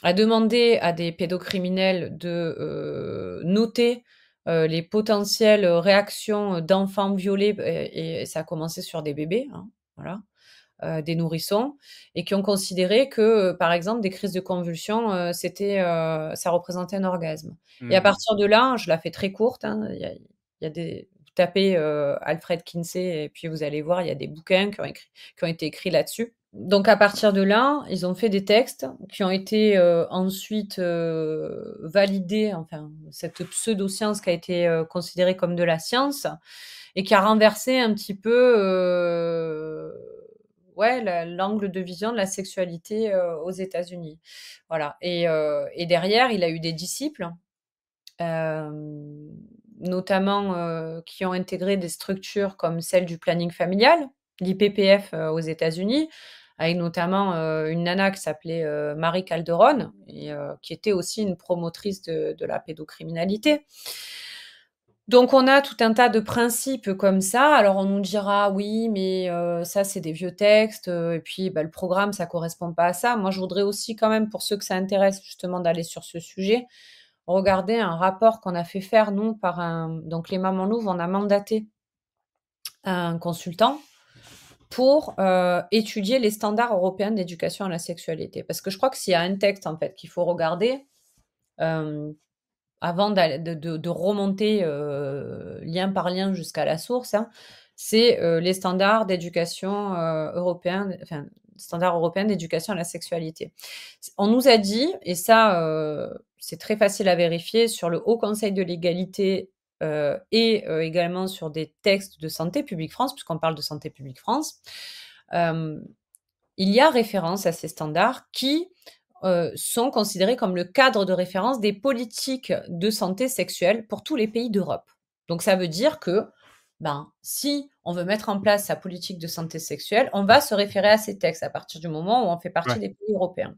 a demandé à des pédocriminels de, noter, les potentielles réactions d'enfants violés, et ça a commencé sur des bébés, hein, voilà, des nourrissons, et qui ont considéré que, par exemple, des crises de convulsions, ça représentait un orgasme. Et à Mmh. partir de là, je la fais très courte, hein, il y a des vous tapez, Alfred Kinsey, et puis vous allez voir, il y a des bouquins qui ont été écrits là-dessus. Donc à partir de là, ils ont fait des textes qui ont été, ensuite, validés, enfin, cette pseudo-science qui a été, considérée comme de la science, et qui a renversé un petit peu, ouais, l'angle de vision de la sexualité, aux États-Unis. Voilà, et derrière, il a eu des disciples, hem, notamment, qui ont intégré des structures comme celle du planning familial, l'IPPF, aux États-Unis, avec notamment, une nana qui s'appelait, Marie Calderon, et qui était aussi une promotrice de la pédocriminalité. Donc on a tout un tas de principes comme ça. Alors on nous dira: «Oui, mais ça c'est des vieux textes, et puis, bah, le programme ça correspond pas à ça». Moi je voudrais aussi quand même, pour ceux que ça intéresse justement d'aller sur ce sujet, regarder un rapport qu'on a fait faire nous par donc les Mamans Louves, on a mandaté un consultant pour, étudier les standards européens d'éducation à la sexualité. Parce que je crois que s'il y a un texte en fait qu'il faut regarder, hem avant de remonter, lien par lien jusqu'à la source, hein, c'est, les standards d'éducation, européens, enfin, standards européens d'éducation à la sexualité. On nous a dit, et ça, c'est très facile à vérifier sur le Haut Conseil de l'égalité, et également sur des textes de Santé publique France, puisqu'on parle de Santé publique France. Hem, il y a référence à ces standards qui, sont considérés comme le cadre de référence des politiques de santé sexuelle pour tous les pays d'Europe. Donc ça veut dire que, ben, si on veut mettre en place sa politique de santé sexuelle, on va se référer à ces textes à partir du moment où on fait partie Ouais. des pays européens.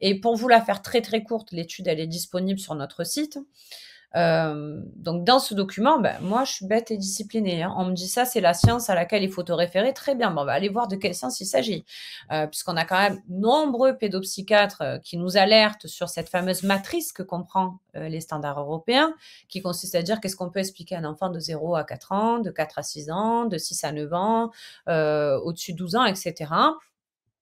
Et pour vous la faire très, très courte, l'étude, elle est disponible sur notre site. Donc dans ce document, ben, moi, je suis bête et disciplinée, hein. On me dit ça, c'est la science à laquelle il faut te référer. Très bien, bon, on va aller voir de quelle science il s'agit. Puisqu'on a quand même nombreux pédopsychiatres qui nous alertent sur cette fameuse matrice que comprend les standards européens, qui consiste à dire qu'est-ce qu'on peut expliquer à un enfant de 0 à 4 ans, de 4 à 6 ans, de 6 à 9 ans, au-dessus de 12 ans, etc.,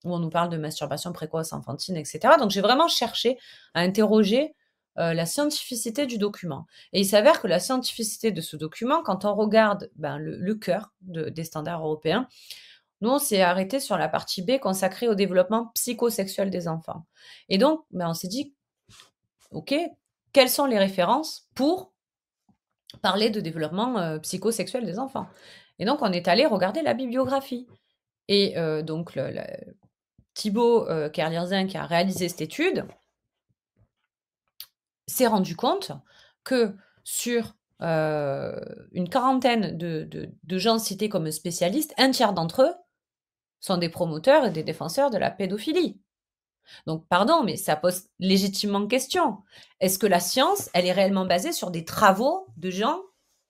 où on nous parle de masturbation précoce, enfantine, etc. Donc j'ai vraiment cherché à interroger la scientificité du document. Et il s'avère que la scientificité de ce document, quand on regarde le cœur des standards européens, nous, on s'est arrêté sur la partie B consacrée au développement psychosexuel des enfants. Et donc, on s'est dit, OK, quelles sont les références pour parler de développement psychosexuel des enfants? Et donc, on est allé regarder la bibliographie. Et donc, Thibaut Kerlierzen, qui a réalisé cette étude, s'est rendu compte que sur une quarantaine de gens cités comme spécialistes, un tiers d'entre eux sont des promoteurs et des défenseurs de la pédophilie. Donc, pardon, mais ça pose légitimement question. Est-ce que la science, elle est réellement basée sur des travaux de gens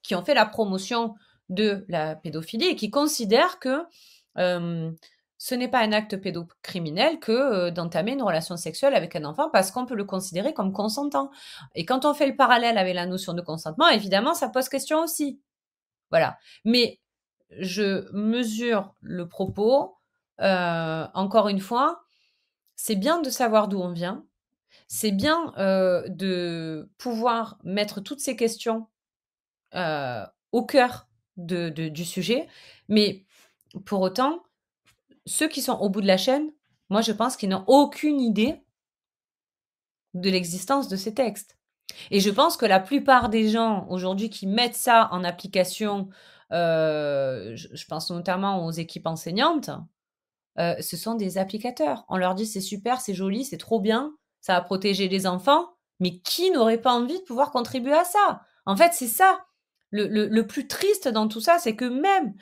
qui ont fait la promotion de la pédophilie et qui considèrent que ce n'est pas un acte pédocriminel que d'entamer une relation sexuelle avec un enfant parce qu'on peut le considérer comme consentant. Et quand on fait le parallèle avec la notion de consentement, évidemment, ça pose question aussi. Voilà. Mais je mesure le propos. Encore une fois, c'est bien de savoir d'où on vient. C'est bien de pouvoir mettre toutes ces questions au cœur du sujet. Mais pour autant, ceux qui sont au bout de la chaîne, moi, je pense qu'ils n'ont aucune idée de l'existence de ces textes. Et je pense que la plupart des gens aujourd'hui qui mettent ça en application, je pense notamment aux équipes enseignantes, ce sont des applicateurs. On leur dit c'est super, c'est joli, c'est trop bien, ça va protéger les enfants, mais qui n'aurait pas envie de pouvoir contribuer à ça? En fait, c'est ça. Le plus triste dans tout ça, c'est que même,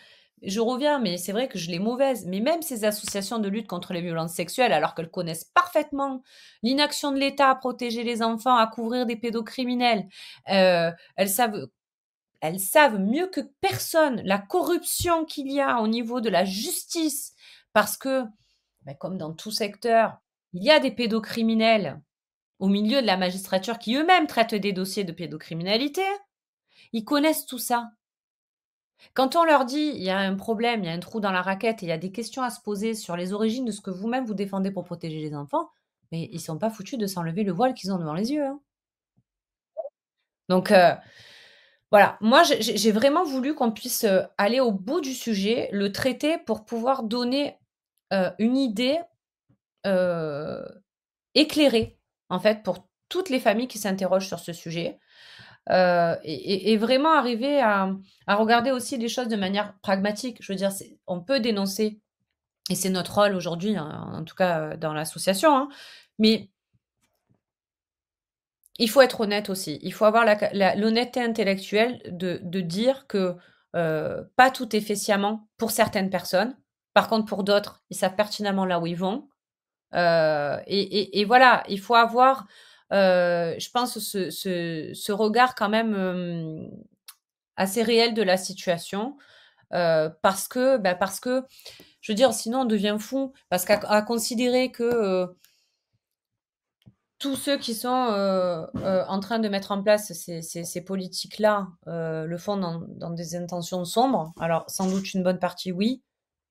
je reviens, mais c'est vrai que je l'ai mauvaise, mais même ces associations de lutte contre les violences sexuelles, alors qu'elles connaissent parfaitement l'inaction de l'État à protéger les enfants, à couvrir des pédocriminels, elles savent mieux que personne la corruption qu'il y a au niveau de la justice, parce que, comme dans tout secteur, il y a des pédocriminels au milieu de la magistrature qui eux-mêmes traitent des dossiers de pédocriminalité. Ils connaissent tout ça. Quand on leur dit il y a un problème, il y a un trou dans la raquette et il y a des questions à se poser sur les origines de ce que vous-même vous défendez pour protéger les enfants, mais ils sont pas foutus de s'enlever le voile qu'ils ont devant les yeux, hein. Donc, voilà, moi j'ai vraiment voulu qu'on puisse aller au bout du sujet, le traiter pour pouvoir donner une idée éclairée, en fait, pour toutes les familles qui s'interrogent sur ce sujet. Et vraiment arriver à regarder aussi les choses de manière pragmatique. Je veux dire, on peut dénoncer, et c'est notre rôle aujourd'hui, en tout cas dans l'association, hein, mais il faut être honnête aussi. Il faut avoir l'honnêteté intellectuelle de dire que pas tout est fait sciemment pour certaines personnes. Par contre, pour d'autres, ils savent pertinemment là où ils vont. Et voilà, il faut avoir, je pense, ce regard quand même assez réel de la situation. Parce que, je veux dire, sinon on devient fou. Parce qu'à considérer que tous ceux qui sont en train de mettre en place ces politiques-là le font dans des intentions sombres. Alors, sans doute une bonne partie, oui,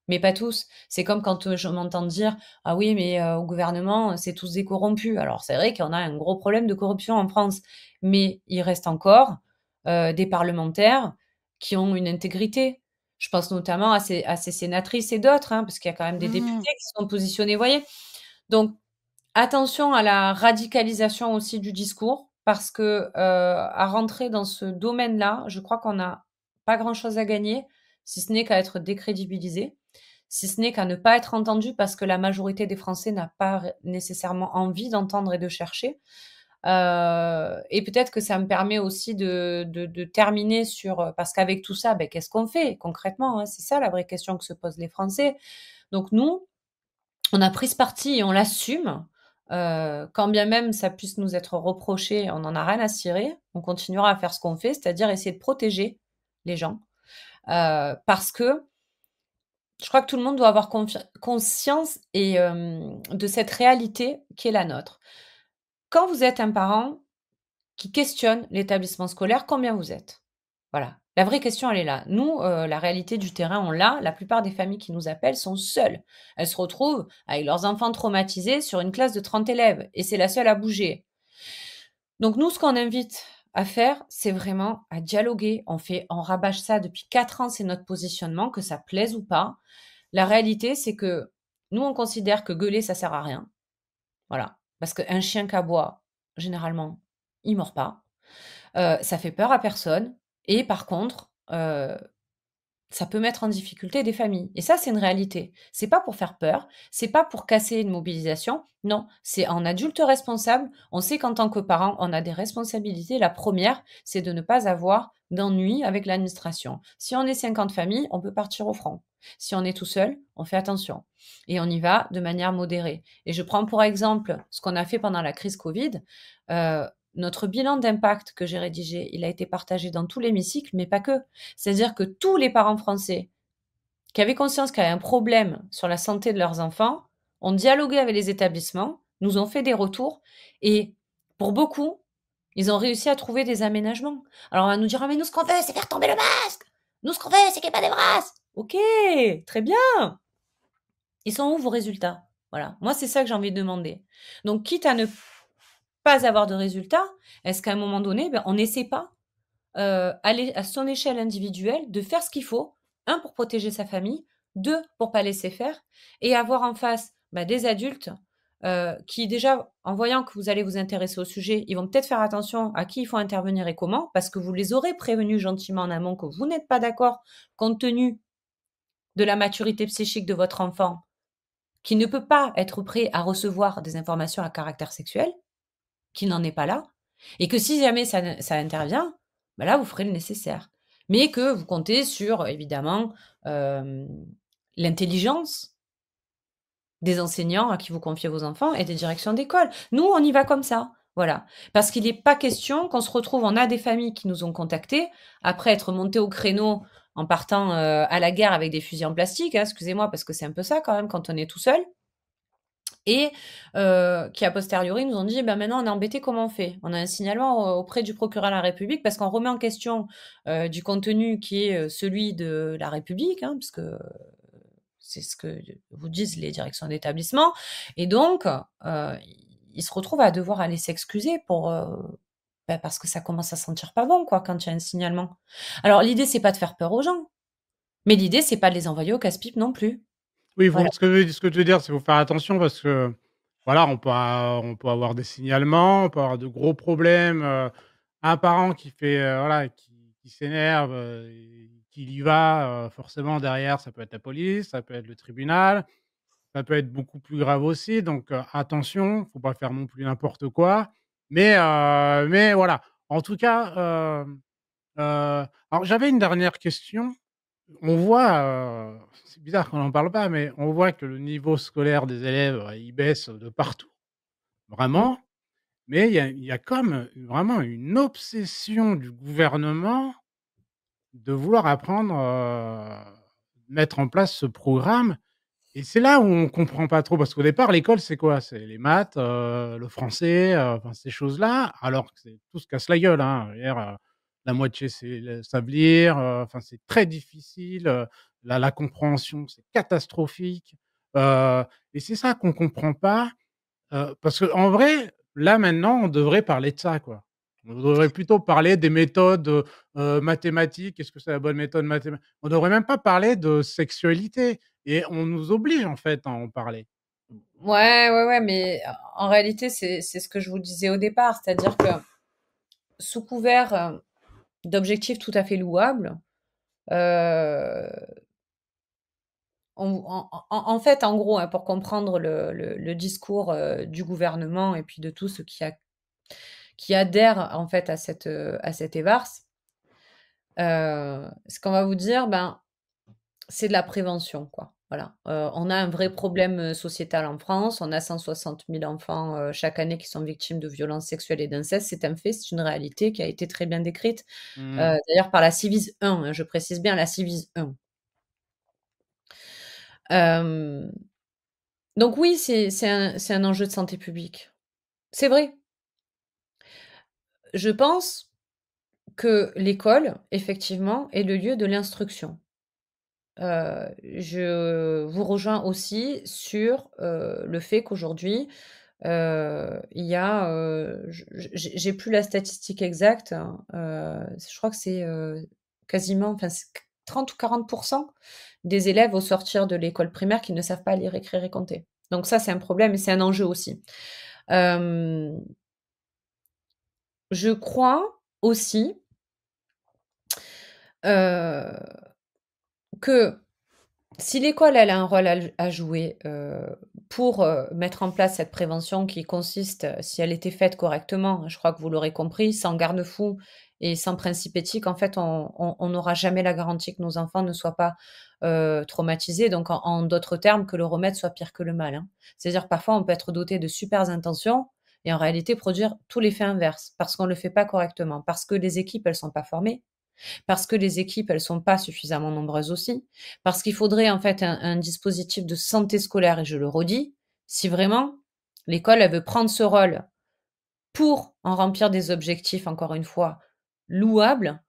mais pas tous. C'est comme quand je m'entends dire ah oui, mais au gouvernement, c'est tous des corrompus. Alors, c'est vrai qu'on a un gros problème de corruption en France, mais il reste encore des parlementaires qui ont une intégrité. Je pense notamment à ces sénatrices et d'autres, hein, parce qu'il y a quand même des Mmh. députés qui sont positionnés, vous voyez. Donc, attention à la radicalisation aussi du discours, parce que à rentrer dans ce domaine-là, je crois qu'on n'a pas grand-chose à gagner, si ce n'est qu'à être décrédibilisé, si ce n'est qu'à ne pas être entendu parce que la majorité des Français n'a pas nécessairement envie d'entendre et de chercher. Et peut-être que ça me permet aussi de terminer sur parce qu'avec tout ça, qu'est-ce qu'on fait concrètement, hein? C'est ça la vraie question que se posent les Français. Donc nous, on a pris ce parti et on l'assume. quand bien même ça puisse nous être reproché, on n'en a rien à cirer. On continuera à faire ce qu'on fait, c'est-à-dire essayer de protéger les gens. Parce que je crois que tout le monde doit avoir conscience de cette réalité qui est la nôtre. Quand vous êtes un parent qui questionne l'établissement scolaire, combien vous êtes? Voilà. La vraie question, elle est là. Nous, la réalité du terrain, on l'a. La plupart des familles qui nous appellent sont seules. Elles se retrouvent avec leurs enfants traumatisés sur une classe de 30 élèves et c'est la seule à bouger. Donc nous, ce qu'on invite à faire, c'est vraiment à dialoguer. On rabâche ça depuis 4 ans, c'est notre positionnement, que ça plaise ou pas. La réalité, c'est que nous, on considère que gueuler, ça sert à rien. Voilà. Parce qu'un chien qui aboie, généralement, il mord pas. Ça fait peur à personne. Et par contre, ça peut mettre en difficulté des familles. Et ça, c'est une réalité. C'est pas pour faire peur, c'est pas pour casser une mobilisation. Non, c'est en adulte responsable. On sait qu'en tant que parent, on a des responsabilités. La première, c'est de ne pas avoir d'ennui avec l'administration. Si on est 50 familles, on peut partir au front. Si on est tout seul, on fait attention. Et on y va de manière modérée. Et je prends pour exemple ce qu'on a fait pendant la crise Covid. Notre bilan d'impact que j'ai rédigé, il a été partagé dans tout l'hémicycle, mais pas que. C'est-à-dire que tous les parents français qui avaient conscience qu'il y avait un problème sur la santé de leurs enfants ont dialogué avec les établissements, nous ont fait des retours, et pour beaucoup, ils ont réussi à trouver des aménagements. Alors on va nous dire, ah, mais nous ce qu'on veut, c'est faire tomber le masque. Nous ce qu'on veut, c'est qu'il n'y ait pas de brasse. Ok, très bien. Ils sont où vos résultats? Voilà. Moi, c'est ça que j'ai envie de demander. Donc, quitte à ne pas avoir de résultats, est-ce qu'à un moment donné, on n'essaie pas à son échelle individuelle, de faire ce qu'il faut, un, pour protéger sa famille, deux, pour pas laisser faire, et avoir en face des adultes qui, déjà, en voyant que vous allez vous intéresser au sujet, ils vont peut-être faire attention à qui il faut intervenir et comment, parce que vous les aurez prévenus gentiment en amont que vous n'êtes pas d'accord, compte tenu de la maturité psychique de votre enfant, qui ne peut pas être prêt à recevoir des informations à caractère sexuel, qu'il n'en est pas là, et que si jamais ça intervient, là, vous ferez le nécessaire. Mais que vous comptez sur, évidemment, l'intelligence des enseignants à qui vous confiez vos enfants et des directions d'école. Nous, on y va comme ça. Voilà. Parce qu'il n'est pas question qu'on se retrouve, on a des familles qui nous ont contactés, après être montées au créneau en partant à la guerre avec des fusils en plastique, hein, excusez-moi, parce que c'est un peu ça quand même quand on est tout seul. Et qui a posteriori nous ont dit: Maintenant on est embêtés, comment on fait?» On a un signalement auprès du procureur de la République parce qu'on remet en question du contenu qui est celui de la République, hein, parce que c'est ce que vous disent les directions d'établissement, et donc ils se retrouvent à devoir aller s'excuser pour parce que ça commence à sentir pas bon, quoi, quand il y a un signalement. Alors l'idée, c'est pas de faire peur aux gens, mais l'idée, c'est pas de les envoyer au casse-pipe non plus. Oui, il faut Voilà. ce que tu veux dire, c'est qu'il faut faire attention parce que, voilà, on peut avoir des signalements, on peut avoir de gros problèmes, un parent qui fait, voilà, qui s'énerve, et qu'il y va, forcément derrière, ça peut être la police, ça peut être le tribunal, ça peut être beaucoup plus grave aussi, donc attention, faut pas faire non plus n'importe quoi. Mais voilà, en tout cas, alors j'avais une dernière question. On voit, c'est bizarre qu'on n'en parle pas, mais on voit que le niveau scolaire des élèves, il baisse de partout, vraiment. Mais il y a comme vraiment une obsession du gouvernement de vouloir apprendre, mettre en place ce programme, et c'est là où on comprend pas trop parce qu'au départ l'école c'est quoi? C'est les maths, le français, enfin ces choses-là, alors que c'est tout se casse la gueule, hein. Je veux dire, la moitié savent lire, enfin c'est très difficile, la compréhension c'est catastrophique, heu et c'est ça qu'on comprend pas, parce qu'en vrai, là maintenant on devrait parler de ça, quoi. On devrait plutôt parler des méthodes, mathématiques. Est-ce que c'est la bonne méthode mathématique? On devrait même pas parler de sexualité, et on nous oblige en fait à en parler. Ouais, ouais, ouais, mais en réalité, c'est ce que je vous disais au départ, c'est-à-dire que sous couvert d'objectifs tout à fait louables, euh, en fait, en gros, hein, pour comprendre le discours du gouvernement et puis de tous ceux qui adhèrent en fait à cette évarce, ce qu'on va vous dire, c'est de la prévention, quoi. Voilà, on a un vrai problème, sociétal en France. On a 160 000 enfants, chaque année qui sont victimes de violences sexuelles et d'inceste. C'est un fait, c'est une réalité qui a été très bien décrite, Mmh. d'ailleurs par la Civis 1, hein, je précise bien la Civis 1. Hem, donc oui, c'est un enjeu de santé publique. C'est vrai. Je pense que l'école, effectivement, est le lieu de l'instruction. Je vous rejoins aussi sur, le fait qu'aujourd'hui, il y a, j'ai plus la statistique exacte, hein, je crois que c'est, quasiment, enfin, c'est 30 ou 40 des élèves au sortir de l'école primaire qui ne savent pas lire, écrire et compter. Donc ça, c'est un problème et c'est un enjeu aussi. Hem, je crois aussi, heu, que si l'école, elle a un rôle à jouer, pour, mettre en place cette prévention qui consiste, si elle était faite correctement, je crois que vous l'aurez compris, sans garde-fou et sans principe éthique, en fait, on n'aura jamais la garantie que nos enfants ne soient pas, traumatisés. Donc en d'autres termes, que le remède soit pire que le mal, hein. C'est-à-dire parfois on peut être doté de supers intentions et en réalité produire tout l'effet inverse, parce qu'on ne le fait pas correctement, parce que les équipes, elles sont pas formées, parce que les équipes, elles sont pas suffisamment nombreuses aussi, parce qu'il faudrait en fait un dispositif de santé scolaire et je le redis, si vraiment l'école, elle veut prendre ce rôle pour en remplir des objectifs, encore une fois, louables,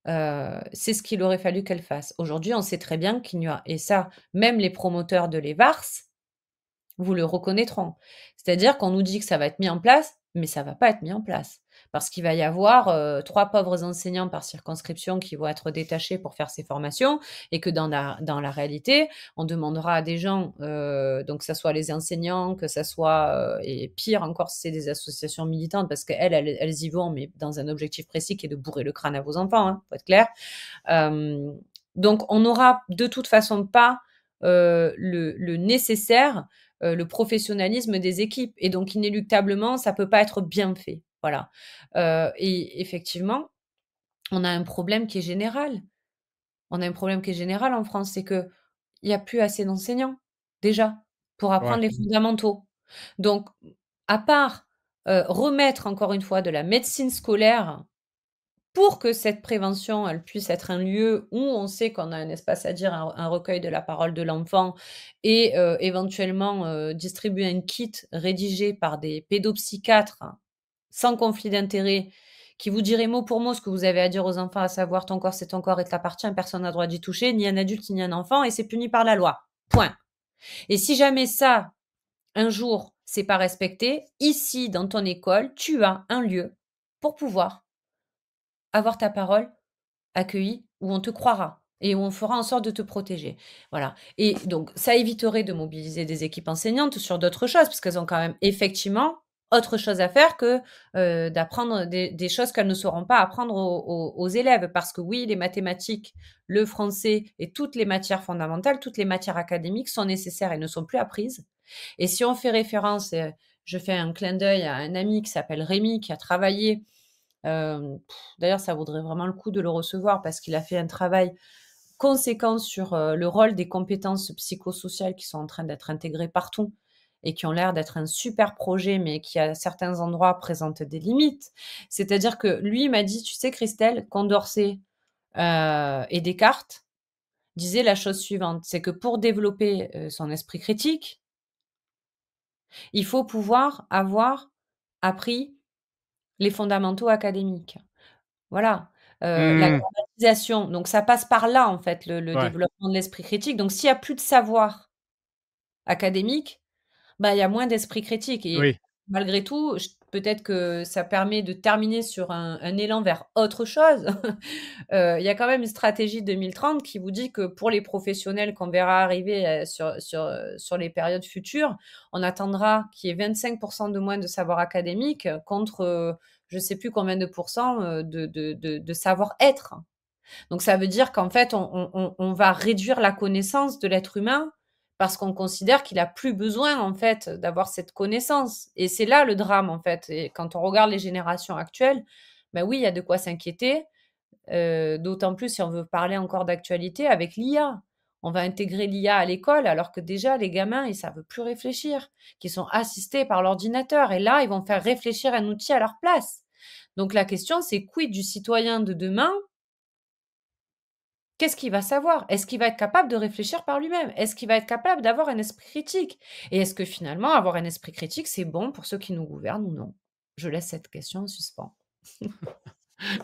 c'est ce qu'il aurait fallu qu'elle fasse. Aujourd'hui, on sait très bien qu'il n'y a et ça, même les promoteurs de l'EVARS vous le reconnaîtront. C'est-à-dire qu'on nous dit que ça va être mis en place, mais ça va pas être mis en place. Parce qu'il va y avoir, 3 pauvres enseignants par circonscription qui vont être détachés pour faire ces formations et que dans la réalité, on demandera à des gens, donc que ça soit les enseignants, que ça soit, et pire encore si c'est des associations militantes parce qu'elles y vont, mais dans un objectif précis qui est de bourrer le crâne à vos enfants, hein, pour être clair. Hem, donc on n'aura de toute façon pas, le nécessaire, le professionnalisme des équipes et donc inéluctablement, ça peut pas être bien fait. Voilà, et effectivement, on a un problème qui est général. On a un problème qui est général en France, c'est qu'il y a plus assez d'enseignants, déjà, pour Ouais. apprendre les fondamentaux. Donc, à part, remettre encore une fois de la médecine scolaire pour que cette prévention, elle puisse être un lieu où on sait qu'on a un espace à dire, un recueil de la parole de l'enfant et éventuellement, distribuer un kit rédigé par des pédopsychiatres sans conflit d'intérêt, qui vous dirait mot pour mot ce que vous avez à dire aux enfants, à savoir: «Ton corps, c'est ton corps et t'appartient, personne n'a droit d'y toucher, ni un adulte, ni un enfant et c'est puni par la loi. Point». Et si jamais ça, un jour, c'est pas respecté, ici, dans ton école, tu as un lieu pour pouvoir avoir ta parole accueilli, où on te croira et où on fera en sorte de te protéger. Voilà et donc ça éviterait de mobiliser des équipes enseignantes sur d'autres choses, parce qu'elles ont quand même effectivement autre chose à faire que, d'apprendre des choses qu'elles ne sauront pas apprendre aux élèves. Parce que oui, les mathématiques, le français et toutes les matières fondamentales, toutes les matières académiques sont nécessaires et ne sont plus apprises et si on fait référence, je fais un clin d'œil à un ami qui s'appelle Rémi, qui a travaillé d'ailleurs, ça vaudrait vraiment le coup de le recevoir parce qu'il a fait un travail conséquent sur, le rôle des compétences psychosociales qui sont en train d'être intégrées partout et qui ont l'air d'être un super projet, mais qui, à certains endroits, présentent des limites. C'est-à-dire que lui m'a dit: «Tu sais Christelle, Condorcet, et Descartes disaient la chose suivante, c'est que pour développer, son esprit critique, il faut pouvoir avoir appris les fondamentaux académiques». Voilà, la Mmh. grammatisation, donc ça passe par là, en fait, le Ouais. développement de l'esprit critique. Donc s'il y a plus de savoir académique, bah, il y a moins d'esprit critique et Oui. malgré tout, peut-être que ça permet de terminer sur un élan vers autre chose. Il y a quand même une stratégie 2030 qui vous dit que pour les professionnels qu'on verra arriver, sur les périodes futures, on attendra qu'il y ait 25 de moins de savoir académique contre, je ne sais plus combien de pourcents, de savoir-être. Donc ça veut dire qu'en fait, on va réduire la connaissance de l'être humain parce qu'on considère qu'il a plus besoin, en fait, d'avoir cette connaissance et c'est là le drame, en fait et quand on regarde les générations actuelles, bah, oui, il y a de quoi s'inquiéter, d'autant plus si on veut parler encore d'actualité avec l'IA. on va intégrer l'IA à l'école, alors que déjà, les gamins, ils savent plus réfléchir, qu'ils sont assistés par l'ordinateur. Et là, ils vont faire réfléchir un outil à leur place. Donc la question, c'est quid du citoyen de demain? Qu'est-ce qu'il va savoir? Est-ce qu'il va être capable de réfléchir par lui-même? Est-ce qu'il va être capable d'avoir un esprit critique? Et est-ce que finalement, avoir un esprit critique, c'est bon pour ceux qui nous gouvernent ou non? Je laisse cette question en suspens.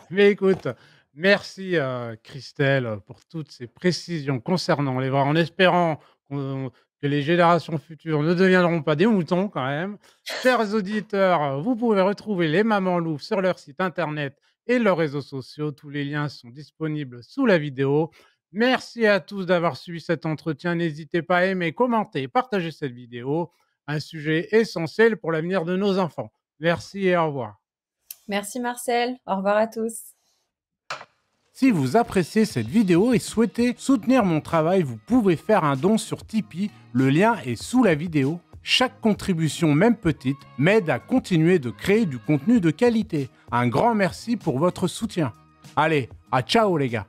Mais écoute, merci, Christelle, pour toutes ces précisions concernant les VAR, en espérant qu'on que les générations futures ne deviendront pas des moutons quand même. Chers auditeurs, vous pouvez retrouver les Mamans Louves sur leur site internet et leurs réseaux sociaux. Tous les liens sont disponibles sous la vidéo. Merci à tous d'avoir suivi cet entretien. N'hésitez pas à aimer, commenter, partager cette vidéo. Un sujet essentiel pour l'avenir de nos enfants. Merci et au revoir. Merci Marcel, au revoir à tous. Si vous appréciez cette vidéo et souhaitez soutenir mon travail, vous pouvez faire un don sur Tipeee, le lien est sous la vidéo. Chaque contribution, même petite, m'aide à continuer de créer du contenu de qualité. Un grand merci pour votre soutien. Allez, à ciao les gars!